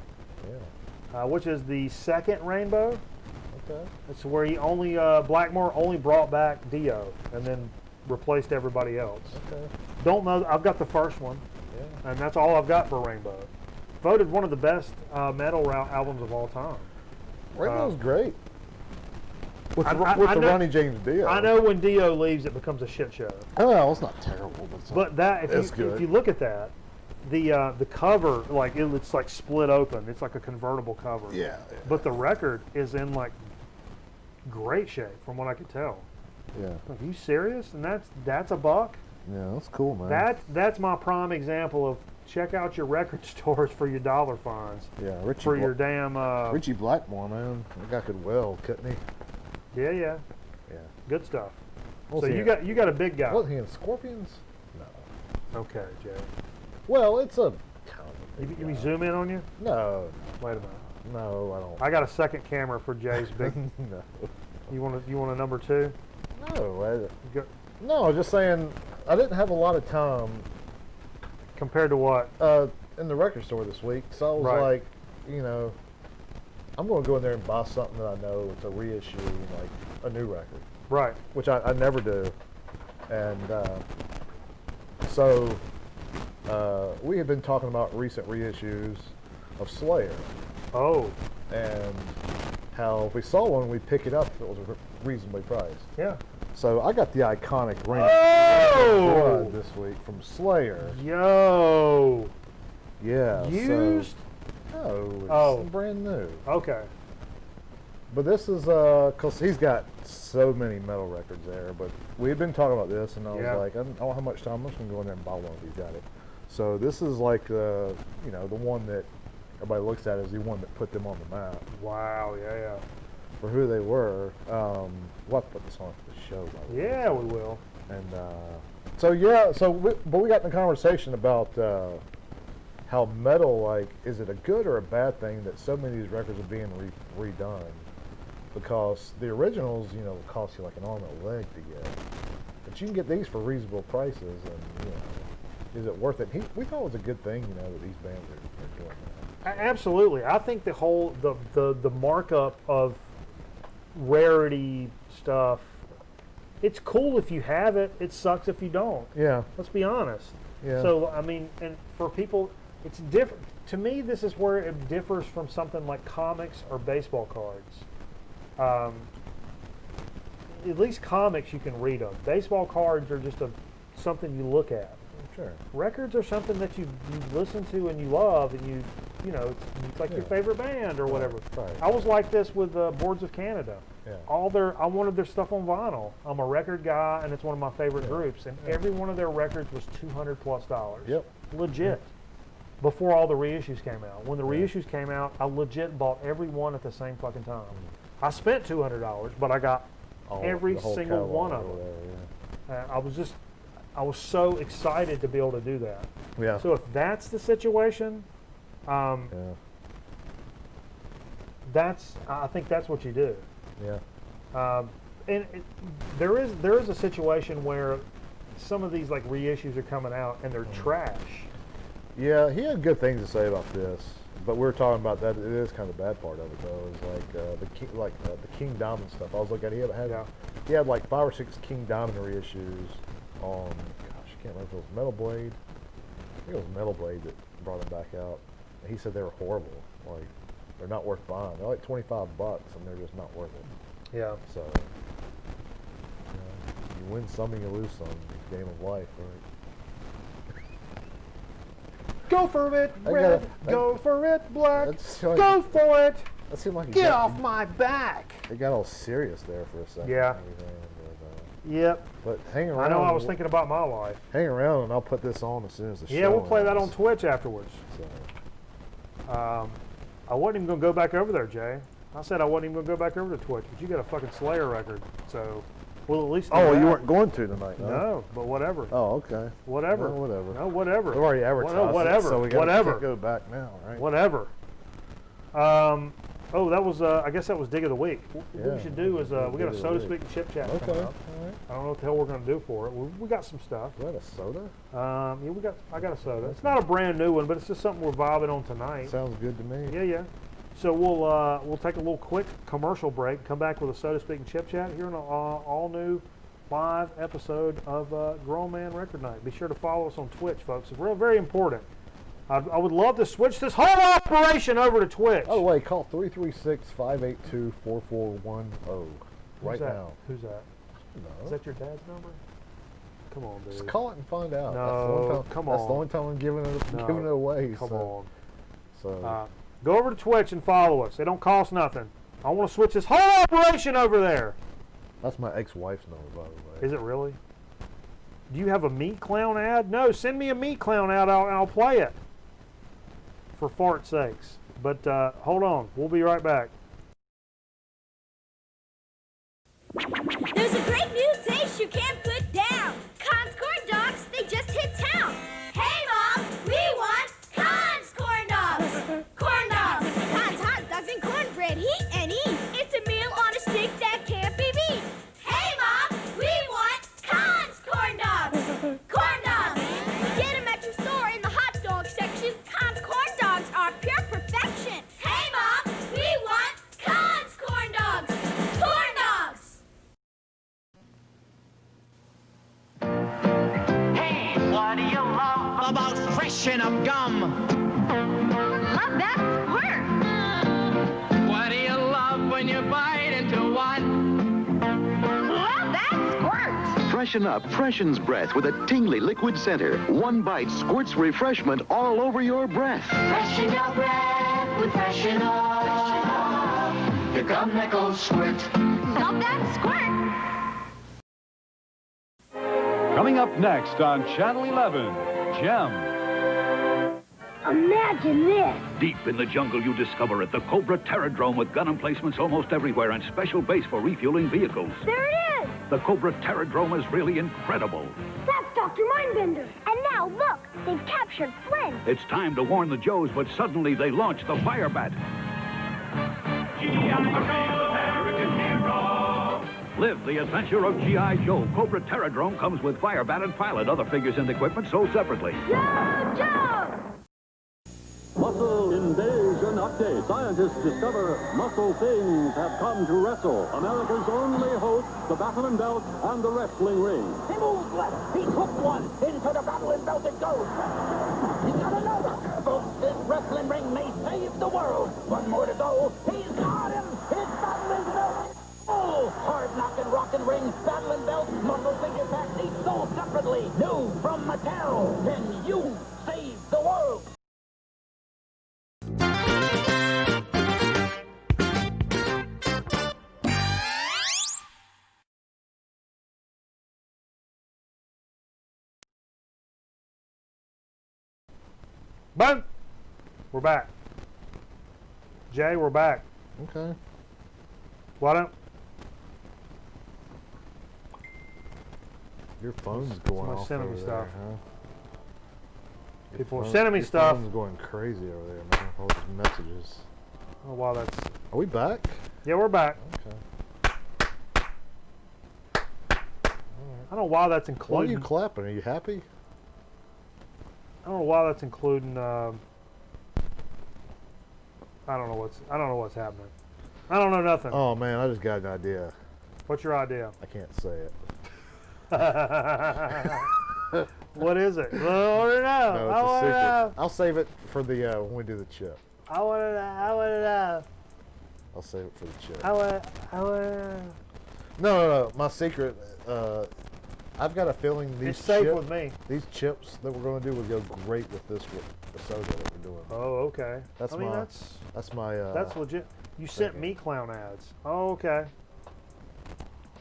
Yeah. which is the second Rainbow. Okay. It's where he only Blackmore only brought back Dio and then replaced everybody else. Okay. Don't know. I've got the first one, Yeah. and that's all I've got for Rainbow. Voted one of the best metal albums of all time. Rainbow's great. With I the know- Ronnie James Dio. I know when Dio leaves, it becomes a shit show. Oh, it's not terrible, but it's But that, It's if good. you look at that, the cover, like it's like split open. It's like a convertible cover. yeah. But the record is in like great shape, from what I could tell. Yeah. Like, are you serious? And that's $1? Yeah, that's cool, man. That's my prime example of check out your record stores for your dollar finds. Yeah, Richie. For your damn Richie Blackmore, man. That guy could weld, couldn't he? yeah, Yeah. good stuff. Was So he you got a big guy. Wasn't he in Scorpions? No. Okay, Jay. Well, it's a. You me zoom in on you? No. Wait a minute. No, I don't. I got a second camera for Jay's big. No. You want a number 2? No. Go, No, just saying. I didn't have a lot of time compared to what? in the record store this week, so I was Right. like, you know, I'm going to go in there and buy something that I know it's a reissue, like a new record, Right. which I never do. And so we had been talking about recent reissues of Slayer Oh. and how if we saw one, we'd pick it up if it was reasonably priced. Yeah. So I got the iconic Ring Oh! of Blood this week from Slayer. Yo. Yeah. Used? No, it's Oh. brand new. Okay. But this is because he's got so many metal records there. But we had been talking about this, and I was Yeah. like, I don't have much time. I'm just gonna go in there and buy one if he's got it. So this is like the one that everybody looks at as the one that put them on the map Wow. Yeah. for who they were. We'll have to put this on for the show. By the way. Yeah, we will. And but we got in a conversation about how metal, like, is it a good or a bad thing that so many of these records are being redone? Because the originals, cost you like an arm and a leg to get, but you can get these for reasonable prices, and is it worth it? We thought it was a good thing, that these bands are doing that. Absolutely. I think the whole the markup of rarity stuff, it's cool if you have it. It sucks if you don't. Yeah. Let's be honest. Yeah. So I mean, and for people, it's different. To me, this is where it differs from something like comics or baseball cards. At least comics you can read them. Baseball cards are just something you look at. Sure. Records are something that you listen to and you love, and it's like your favorite band or whatever. Right. I was like this with Boards of Canada. Yeah. I wanted their stuff on vinyl. I'm a record guy, and it's one of my favorite groups. And every one of their records was $200+. Yep. Legit. Before all the reissues came out. When the reissues came out, I legit bought every one at the same fucking time. I spent $200, but I got every The whole single catalog one of or them. whatever, I was so excited to be able to do that. Yeah. So if that's the situation, Yeah. I think that's what you do. Yeah. And there is a situation where some of these like reissues are coming out and they're trash. Yeah, he had good things to say about this, but we were talking about that. It is kind of the bad part of it, though. Is the King Diamond stuff. I was looking at. He had like 5 or 6 King Diamond reissues on. Gosh, I can't remember if it was Metal Blade. I think it was Metal Blade that brought them back out. And he said they were horrible. Like, they're not worth buying. They're like $25, and they're just not worth it. Yeah. So, you win some and you lose some. It's a game of life, right? Go for it, red. Go for it, black. Go for it. That seemed like Get off my back. It got all serious there for a second. Yeah. Yep. But hang around. I know. I was thinking about my life. Hang around, and I'll put this on as soon as the show. Yeah, we'll play that on ends. Twitch afterwards. So. I wasn't even going to go back over there, Jay. I said I wasn't even going to go back over to Twitch, but you got a fucking Slayer record, so we'll at least do Oh, that. you weren't going to tonight, no? No, but whatever. Oh, okay. Whatever. Well, whatever. No, whatever. We've already advertised No, whatever. it, so we can't go back now, right? Whatever. That was, I guess that was Dig of the Week. What we should do is, we got a Soda Speak and Chip Chat coming up. All right. I don't know what the hell we're going to do for it. We got some stuff. Is that a soda? Yeah, I got a soda. It's not a brand new one, but it's just something we're vibing on tonight. Sounds good to me. Yeah. So we'll take a little quick commercial break, come back with a Soda Speak and Chip Chat here on an all new live episode of Grown Man Record Night. Be sure to follow us on Twitch, folks. It's very important. I would love to switch this whole operation over to Twitch. Oh, wait, call 336-582-4410 right now. Who's that? No. Is that your dad's number? Come on, dude. Just call it and find out. No, That's the only time I'm giving it away. Come on. So. Go over to Twitch and follow us. It don't cost nothing. I want to switch this whole operation over there. That's my ex-wife's number, by the way. Is it really? Do you have a Meat Clown ad? No, send me a Meat Clown ad and I'll play it. For fart's sakes. But hold on. We'll be right back. There's a great new taste you you can't put down. Cons corn dogs, they just hit town. Hey, Mom, we want Cons corn dogs. Corn dogs. Cons hot dogs and cornbread, heat and eat. It's a meal on a stick that can't be beat. Hey, Mom, we want Cons corn dogs. Corn dogs. Get them at your store in the hot dog section. Cons corn dogs are pure perfection. Hey, Mom, we want Cons corn dogs. Corn dogs. Hey, what do you love about freshen up gum? Love that squirt. What do you love when you bite into one? Love that squirt. Freshen Up freshens breath with a tingly liquid center. One bite squirts refreshment all over your breath. Freshen your breath with Freshen Up. Your gum that goes squirt. Love that squirt. Coming up next on Channel 11, Gem. Imagine this. Deep in the jungle, you discover it, the Cobra Terradrome with gun emplacements almost everywhere and special base for refueling vehicles. There it is. The Cobra Terradrome is really incredible. That's Dr. Mindbender. And now look, they've captured Flynn. It's time to warn the Joes, but suddenly they launch the Firebat. Live the adventure of G.I. Joe. Cobra Terradrome comes with Firebat and pilot, other figures and equipment sold separately. Yo, Joe! Muscle Invasion Update. Scientists discover muscle things have come to wrestle. America's only hope, the Baffin Belt and the wrestling ring. He moves left. He took one. Into the battling belt it goes. He's got another. Folks, this wrestling ring may save the world. One more to go. He's got him. His battling belt. Oh, hard knocking, rockin' ring, battling belt, muscle figure packs, each sold separately. New from Mattel. Can you save the world? Boom! We're back. Jay, we're back. Okay. Why don't Your phone's going Somebody off sending over me there, stuff. huh? Your People are sending me stuff. Your phone's going crazy over there, man. All these messages. I don't know why that's. Are we back? Yeah, we're back. Okay. I don't know why that's Why are including. you clapping? Are you happy? I don't know why that's including. I don't know what's happening. I don't know nothing. Oh man, I just got an idea. What's your idea? I can't say it. What is it? I want to know. No, I it's a want to secret. know. I'll save it for the when we do the chip. I want to know. I want to know. I'll save it for the chip. I want to know. No. My secret. I've got a feeling these It's safe chips, with me. These chips that we're going to do would go great with this the soda that we're doing. Oh, okay. That's I mean, my. that's That's my. that's legit. You sent thinking. me clown ads. Oh, okay.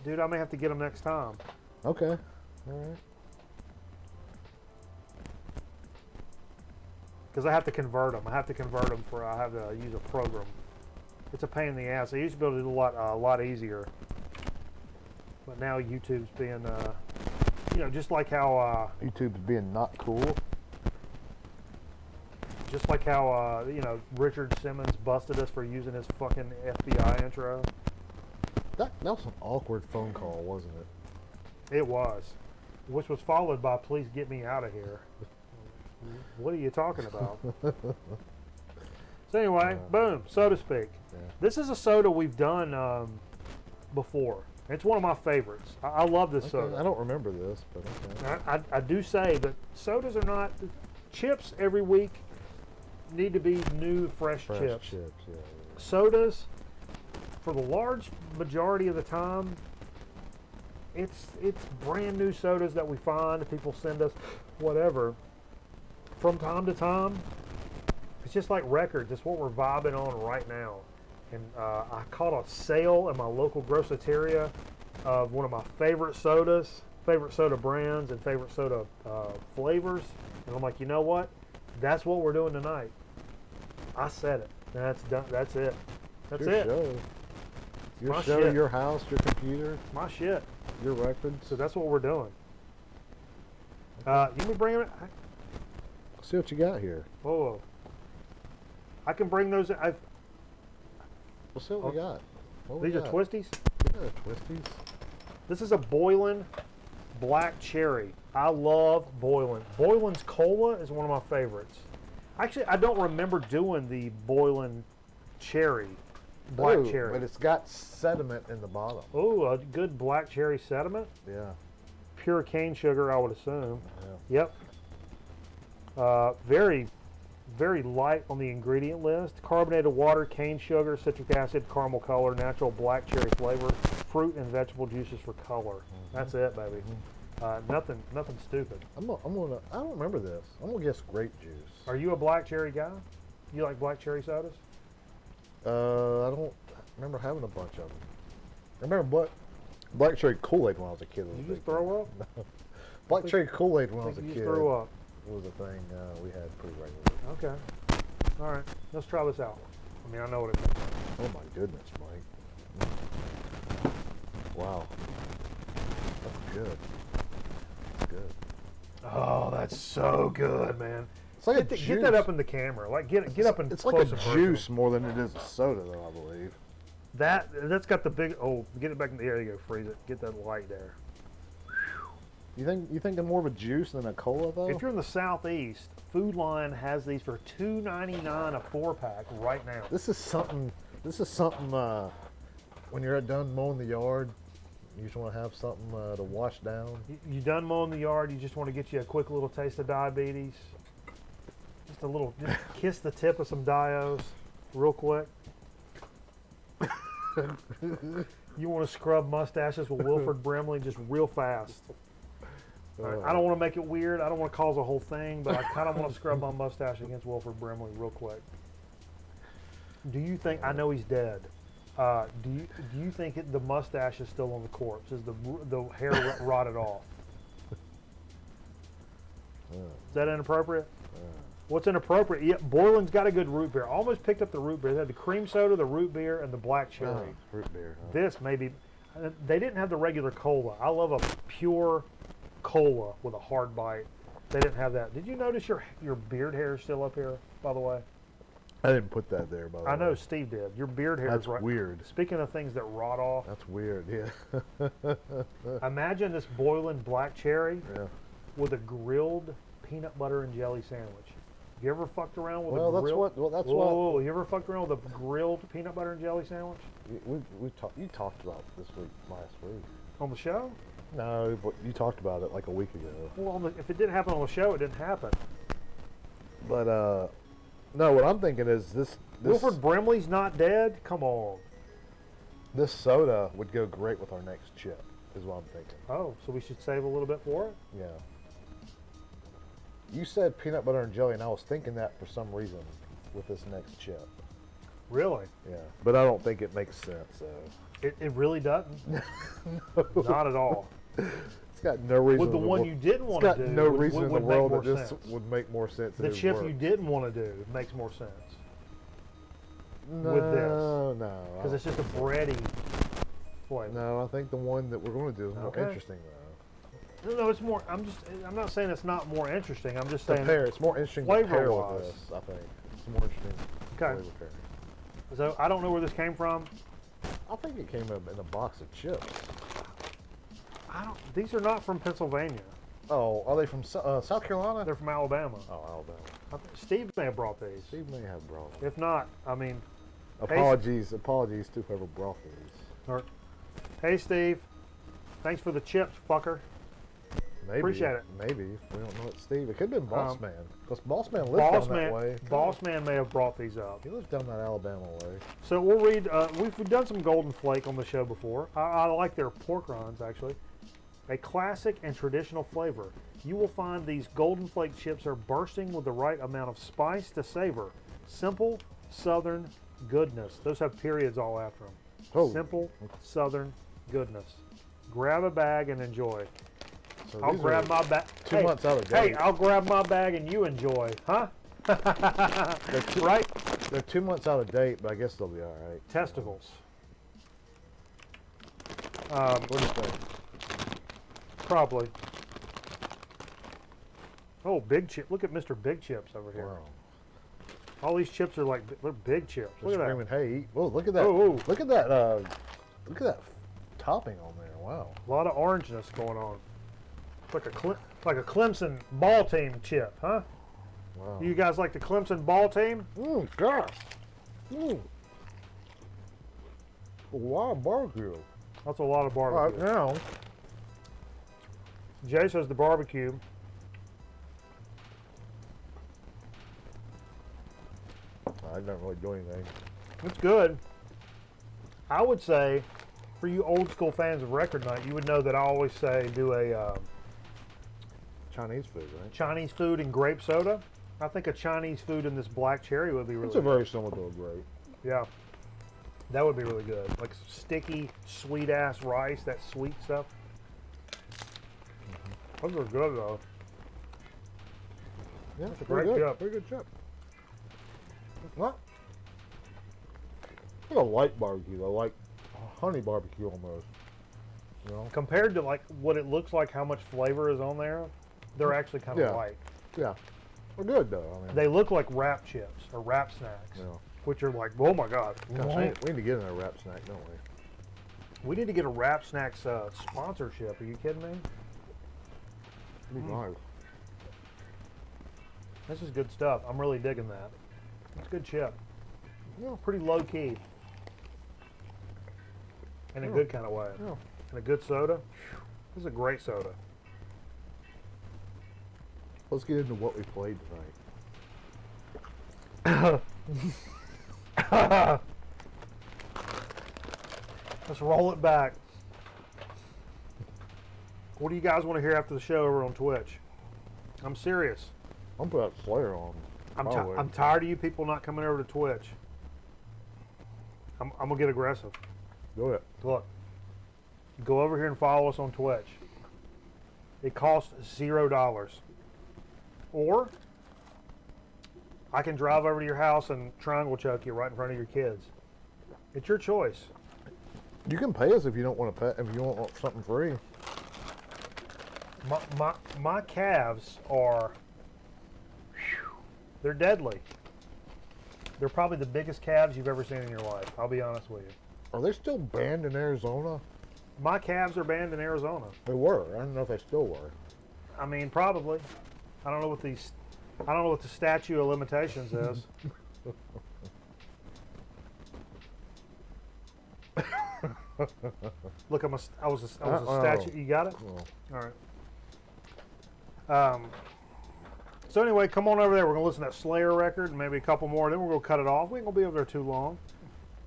Dude, I may have to get them next time. Okay. All right. Because I have to convert them. I have to use a program. It's a pain in the ass. I used to be able to do a lot easier. But now YouTube's being, just like how, YouTube's being not cool. Richard Simmons busted us for using his fucking FBI intro. That was an awkward phone call, wasn't it? It was. Which was followed by, please get me out of here. What are you talking about? So anyway, boom, so to speak. Yeah. This is a soda we've done before. It's one of my favorites. I love this Okay, soda. I don't remember this, but okay. I do say that sodas are not chips every week. Need to be new, fresh chips. Yeah. Sodas, for the large majority of the time, it's brand new sodas that we find. People send us whatever. From time to time, it's just like records. It's what we're vibing on right now. And I caught a sale at my local groceteria of one of my favorite sodas, favorite soda brands, and favorite soda flavors. And I'm like, you know what? That's what we're doing tonight. I said it. That's done. That's it. That's your it. Show. Your My show, shit. your house, your computer. My shit. Your records. So that's what we're doing. You can bring it. See what you got here. Whoa. I can bring those. Let's see what we got. What we These are got? twisties. Yeah, twisties. This is a Boylan Black Cherry. I love Boylan. Boylan's Cola is one of my favorites. Actually, I don't remember doing the Boylan Cherry. Black Ooh, cherry. But it's got sediment in the bottom. Oh, a good black cherry sediment. Yeah. Pure cane sugar, I would assume. Yeah. Yep. Very, very light on the ingredient list. Carbonated water, cane sugar, citric acid, caramel color, natural black cherry flavor, fruit and vegetable juices for color. That's it, baby. Nothing stupid. I don't remember this. I'm gonna guess grape juice. Are you a black cherry guy? You like black cherry sodas? I don't remember having a bunch of them. I remember black cherry Kool-Aid when I was a kid. Did you just throw up? No. Black cherry Kool-Aid when I was a You kid. just threw up. Was a thing we had pretty regularly. Okay. All right. Let's try this out. I mean, I know what it is. Oh my goodness, Mike. Wow. That's good. That's good. Oh, that's so good, man. It's like Get that up in the camera. Like get up and it's close like a and personal. juice more than it is a soda, though, I believe. That's got the big. Oh, get it back in the air. You go freeze it. Get that light there. You think they're more of a juice than a cola, though? If you're in the southeast, Food Line has these for $2.99 a 4-pack right now. This is something. When you're done mowing the yard, you just want to have something to wash down. You done mowing the yard? You just want to get you a quick little taste of diabetes. Just kiss the tip of some Dios, real quick. You want to scrub mustaches with Wilford Brimley just real fast. All right, I don't want to make it weird. I don't want to cause a whole thing, but I kind of want to scrub my mustache against Wilford Brimley real quick. Do you think, I know he's dead, do you think the mustache is still on the corpse? Is the hair rotted off? Is that inappropriate? What's inappropriate? Yeah, Boylan's got a good root beer. I almost picked up the root beer. They had the cream soda, the root beer, and the black cherry. Root beer. Huh? This maybe, they didn't have the regular cola. I love a pure cola with a hard bite. They didn't have that. Did you notice your beard hair is still up here, by the way? I didn't put that there, by the way. I know Steve did. Your beard hair That's is right. weird. Speaking of things that rot off. That's weird, yeah. Imagine this Boylan black cherry Yeah. with a grilled peanut butter and jelly sandwich. You ever fucked around with Well, a that's grilled? what. Well, that's Whoa, you ever fucked around with a grilled peanut butter and jelly sandwich what you talked about this week, last week. on the show? No, but you talked about it like a week ago. Well, if it didn't happen on the show, it didn't happen. But no, what I'm thinking is this. Wilford Brimley's not dead. Come on. This soda would go great with our next chip, is what I'm thinking. Oh, so we should save a little bit for it? Yeah. You said peanut butter and jelly, and I was thinking that for some reason with this next chip. Really? Yeah. But I don't think it makes sense. So. It really doesn't. No. Not at all. It's got no reason. With the one you didn't want to do, it's got no reason in the would world make that more this sense. would make more sense. The chip you didn't want to do makes more sense. No, with this. No. Because it's just a bready flavor. No, I think the one that we're going to do is more Okay. interesting, though. No, it's more. I'm not saying it's not more interesting. I'm just saying. It's more interesting to pair flavor-wise. with this, I think. It's more interesting Okay. flavor pair. So I don't know where this came from. I think it came in a box of chips. These are not from Pennsylvania. Oh, are they from South Carolina? They're from Alabama. Oh, Alabama. Steve may have brought these. Steve may have brought them. If not, I mean. Apologies to whoever brought these. Hey, Steve. Thanks for the chips, fucker. Maybe. Appreciate it. Maybe. We don't know it's Steve. It could have been Boss Man. Because Boss Man lives Boss down Man, that way. Boss Man may have brought these up. He lives down that Alabama way. So we'll read. We've done some Golden Flake on the show before. I like their pork rinds, actually. A classic and traditional flavor. You will find these Golden Flake chips are bursting with the right amount of spice to savor. Simple, southern goodness. Those have periods all after them. Oh. Simple, southern goodness. Grab a bag and enjoy. So I'll these grab are my bag. 2 months out of date. Hey, I'll grab my bag and you enjoy, huh? Right? They're 2 months out of date, but I guess they'll be all right. Testicles. What do you think? Probably. Oh, big chip. Look at Mr. Big Chips over here. Wow. All these chips are like they're big chips. Look at that. Screaming, hey, eat. Whoa, look at that. Oh, oh. Look at that. Look at that topping on there. Wow. A lot of orangeness going on. It's like a Clemson ball team chip, huh? Wow. You guys like the Clemson ball team? Gosh. A lot of barbecue. That's a lot of barbecue. Right now. Jay says the barbecue. I don't really do anything. It's good. I would say, for you old school fans of Record Night, you would know that I always say do a Chinese food, right? Chinese food and grape soda. I think a Chinese food in this black cherry would be really It's a good. very similar to a grape. Yeah. That would be really good. Like sticky, sweet ass rice, that sweet stuff. Those are good though. Yeah, That's a very great good. chip. Very good chip. What? Like a light barbecue, though, like honey barbecue almost. You know? Compared to like what it looks like, how much flavor is on there, they're actually kind of Yeah. light. Yeah. They're good though. I mean, They look like wrap chips or wrap snacks, Yeah. which are like, oh my god. gosh, we need to get in a wrap snack, don't we? We need to get a wrap snacks sponsorship. Are you kidding me? It'd be nice. This is good stuff. I'm really digging that. It's good chip. Pretty low key. In a good kind of way. Yeah. And a good soda. This is a great soda. Let's get into what we played tonight. Let's roll it back. What do you guys want to hear after the show over on Twitch? I'm serious. I'm putting that Slayer on. I'm tired of you people not coming over to Twitch. I'm gonna get aggressive. Do it. Look, go over here and follow us on Twitch. It costs $0. Or I can drive over to your house and triangle choke you right in front of your kids. It's your choice. You can pay us if you don't want to pay. If you want something free. My calves are, they're deadly. They're probably the biggest calves you've ever seen in your life. I'll be honest with you. Are they still banned in Arizona? My calves are banned in Arizona. They were. I don't know if they still were. I mean, probably. I don't know what the statute of limitations is. Look, I was a statute. You got it? Oh. All right. So anyway, come on over there. We're gonna listen to that Slayer record and maybe a couple more. Then we're gonna cut it off. We ain't gonna be over there too long.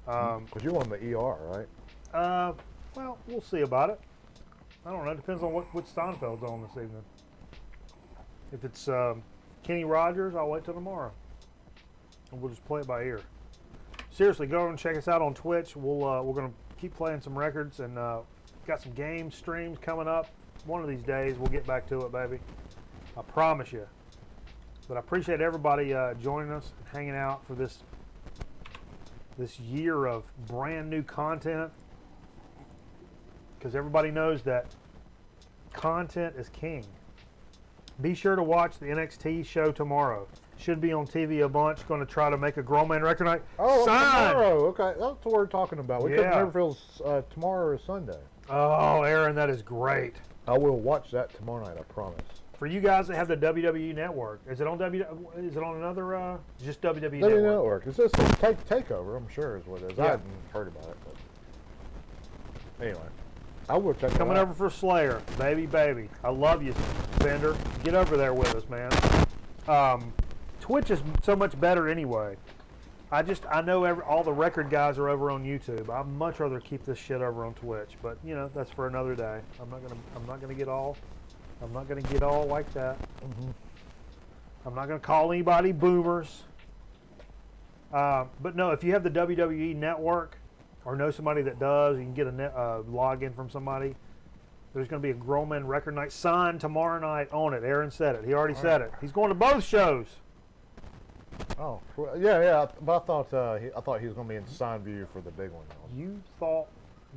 Because you're on the ER, right? Well, we'll see about it. I don't know. It depends on which Steinfeld's on this evening. If it's Kenny Rogers, I'll wait till tomorrow, and we'll just play it by ear. Seriously, go and check us out on Twitch. We're gonna keep playing some records and got some game streams coming up. One of these days, we'll get back to it, baby. I promise you. But I appreciate everybody joining us, and hanging out for this year of brand new content. Because everybody knows that content is king. Be sure to watch the NXT show tomorrow. Should be on TV a bunch. Going to try to make a Grown Man Record Night. Oh, Sign! tomorrow. Okay, that's what we're talking about. We Yeah. never feels tomorrow or Sunday. Oh, Aaron, that is great. I will watch that tomorrow night. I promise. For you guys that have the WWE Network, is it on Is it on another? Just WWE WWE Network? Network. It's just a takeover. I'm sure is what it is. Yeah. I hadn't heard about it, but anyway, I will check it Coming out. over for Slayer, baby. I love you, Bender. Get over there with us, man. Twitch is so much better anyway. I know all the record guys are over on YouTube. I'd much rather keep this shit over on Twitch, but you know that's for another day. I'm not gonna get all like that. I'm not gonna call anybody boomers. But no, if you have the WWE Network or know somebody that does, you can get a login from somebody. There's going to be a Grown Man Record Night sign tomorrow night on it. Aaron said it. He already said it. He's going to both shows. Oh, well, yeah. But I thought he was going to be in sign view for the big one. You thought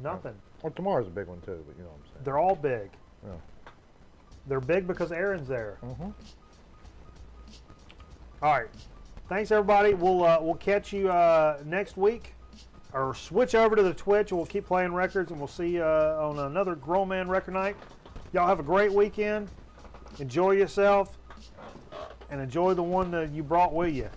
nothing. Well, tomorrow's a big one too, but you know what I'm saying. They're all big. Yeah. They're big because Aaron's there. Mm-hmm. All right. Thanks, everybody. We'll catch you next week. Or switch over to the Twitch, and we'll keep playing records, and we'll see you on another Grown Man Record Night. Y'all have a great weekend. Enjoy yourself, and enjoy the one that you brought with you.